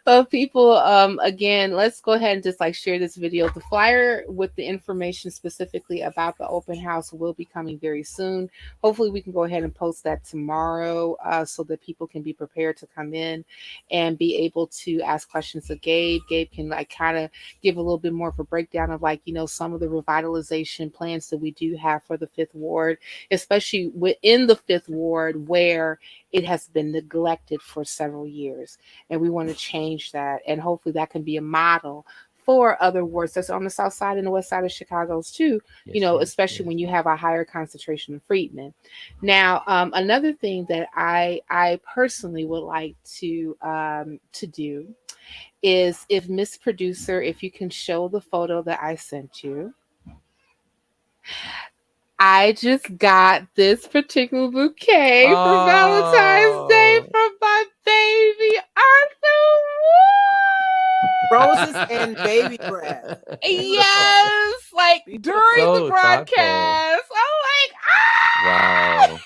But people, again, let's go ahead and just share this video. The flyer with the information specifically about the open house will be coming very soon. Hopefully, we can go ahead and post that tomorrow, so that people can be prepared to come in and be able to ask questions of Gabe. Gabe can kind of give a little bit more of a breakdown of some of the revitalization plans that we do have for the Fifth Ward, especially within the Fifth Ward where it has been neglected for several years. And we want to change that. And hopefully that can be a model for other wards that's on the south side and the west side of Chicago's too, especially when you have a higher concentration of freedmen. Now, another thing that I personally would like to do is, if Miss Producer, if you can show the photo that I sent you. I just got this particular bouquet for Valentine's Day from my baby Arthur. Roses and baby breath. Yes, during the broadcast. I'm wow.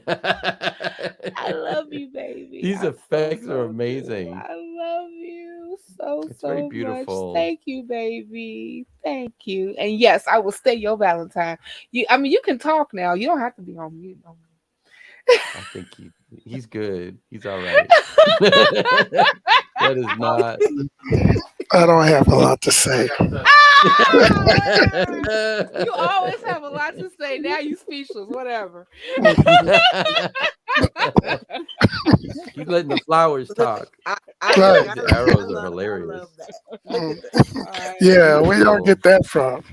I love you, baby. These effects are amazing. I love you so very beautiful. much. Thank you, baby. Thank you. And yes, I will stay your Valentine. You can talk now. You don't have to be on mute. I think he's good. He's all right. That is not. I don't have a lot to say. You always have a lot to say. Now you speechless. Whatever. He's letting the flowers talk. The arrows are hilarious. Yeah, where y'all get that from?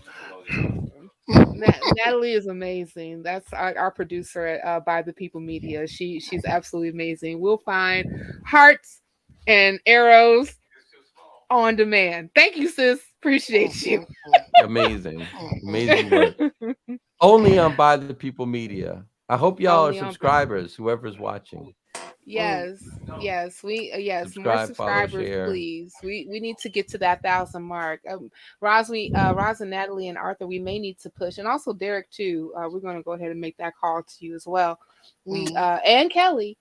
Natalie is amazing. That's our producer at By the People Media. She's absolutely amazing. We'll find hearts and arrows on demand. Thank you, sis. Appreciate you. Amazing work. Only on By the People Media. I hope y'all are subscribers, whoever's watching. Yes, Subscribe, more subscribers, follow, please. We need to get to that 1,000 mark. Roz and Natalie and Arthur, we may need to push, and also Derek too. We're going to go ahead and make that call to you as well. We and Kelly,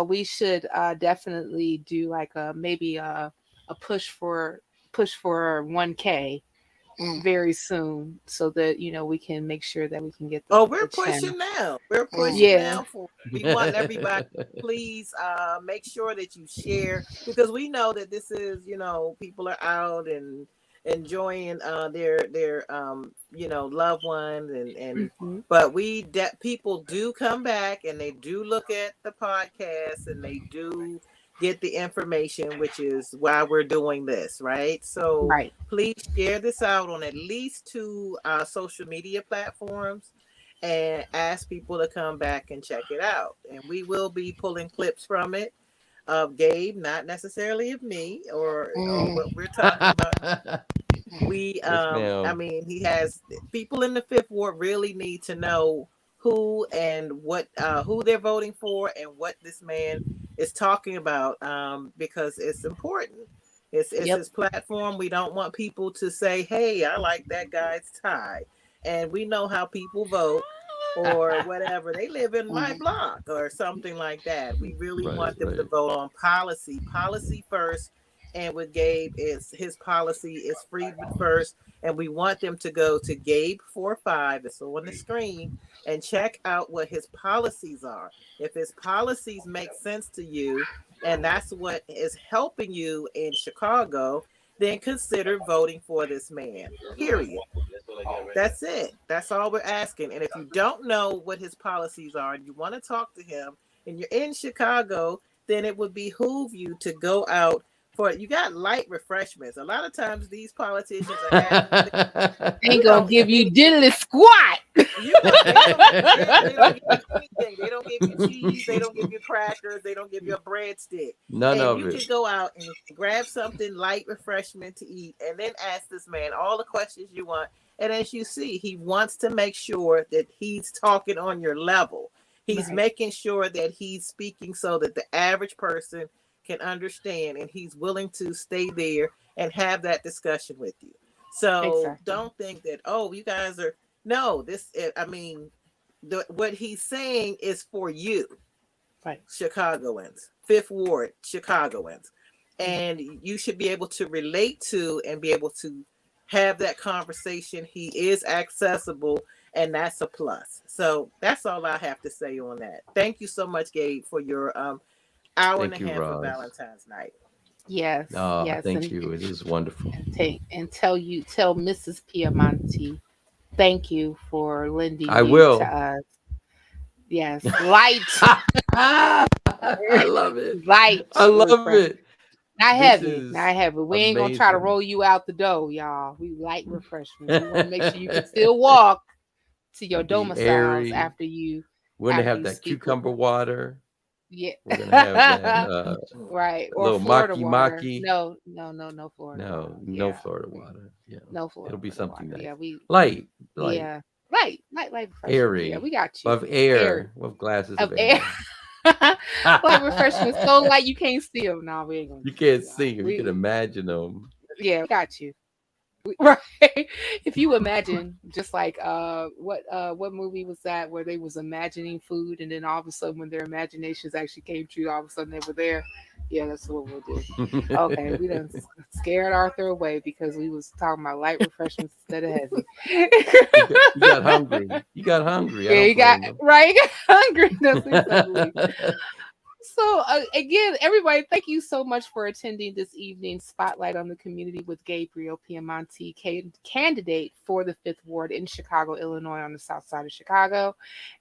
we should definitely do maybe a push for 1K. Very soon, so that we can make sure that we can get we're pushing now. We're pushing now we want everybody, please make sure that you share, because we know that this is people are out and enjoying their loved ones, and but people do come back and they do look at the podcast and they do get the information, which is why we're doing this, right? So please share this out on at least 2 social media platforms and ask people to come back and check it out. And we will be pulling clips from it. of Gabe, not necessarily of me or what we're talking about. We Yes, I ma'am. mean, he has people in the fifth ward really need to know who and what who they're voting for and what this man is talking about, because it's important. It's Yep. his platform. We don't want people to say, hey, I like that guy's tie, and we know how people vote or whatever. They live in my Mhm. block or something like that. We really Right, want them to right. vote on policy first. And with Gabe, is his policy is Freedmen first, and we want them to go to Gabe 45. It's on the screen, and check out what his policies are. If his policies make sense to you, and that's what is helping you in Chicago, then consider voting for this man. Period. That's it. That's all we're asking. And if you don't know what his policies are and you want to talk to him and you're in Chicago, then it would behoove you to go out for you got light refreshments. A lot of times these politicians are having Ain't you gonna know give you diddly squat. they don't give you anything. They don't give you cheese, they don't give you crackers, they don't give you a breadstick. None And of you it. can go out and grab something light refreshment to eat and then ask this man all the questions you want. And as you see, he wants to make sure that he's talking on your level. He's Right. making sure that he's speaking so that the average person can understand, and he's willing to stay there and have that discussion with you. So Exactly. don't think that, oh, you guys are, no, I mean, what he's saying is for you, Right. Chicagoans, Fifth Ward Chicagoans. Mhm. And you should be able to relate to and be able to have that conversation. He is accessible, and that's a plus. So that's all I have to say on that. Thank you so much, Gabe, for your hour and a Thank you, half of Roz. Valentine's night. Yes. Yes. Thank you. It is wonderful. Tell Mrs. Piemonte thank you for lending I you to will. us. Yes. Light. I love it. Light I love refreshment. it. Not This heavy, is not heavy. We ain't gonna try to amazing. roll you out the door, y'all. We light refreshments. We want to make sure you can still walk to your Be domiciles airy. We're gonna after have you that speak with cucumber water. yeah. We're gonna have that Right. Or little Florida maki water. maki. No Florida No, water. no Yeah. Florida water. Yeah, No it'll Florida be something water. nice, Yeah, light, light, yeah. Light refreshments. Yeah, airy, we got you. of Air air, with glasses of of air. air. Light refreshments so light you can't see them. No, we ain't gonna You do that, can't y'all. see them. You can We imagine them. yeah, we got you. Right. If you imagine just like what movie was that where they was imagining food and then all of a sudden when their imaginations actually came true, all of a sudden they were there. Yeah, that's what we'll do. Okay, we done scared Arthur away because we was talking about light refreshments instead of heavy. You got hungry. You got hungry. I Yeah, don't you got blame them. right. You got hungry. That's exactly. So, again, everybody, thank you so much for attending this evening's Spotlight on the Community with Gabriel Piemonte, candidate for the Fifth Ward in Chicago, Illinois, on the south side of Chicago,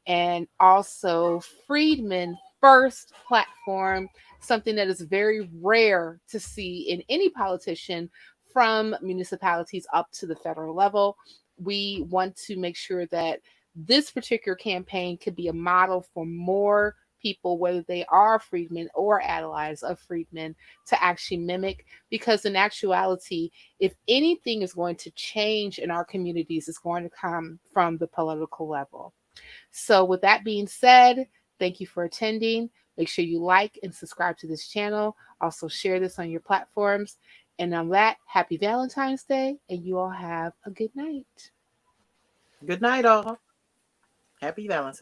and also Freedmen First platform, something that is very rare to see in any politician from municipalities up to the federal level. We want to make sure that this particular campaign could be a model for more people, whether they are freedmen or allies of freedmen, to actually mimic. Because in actuality, if anything is going to change in our communities, it's going to come from the political level. So, with that being said, thank you for attending. Make sure you like and subscribe to this channel. Also, share this on your platforms. And on that, happy Valentine's Day, and you all have a good night. Good night, all. Happy Valentine's.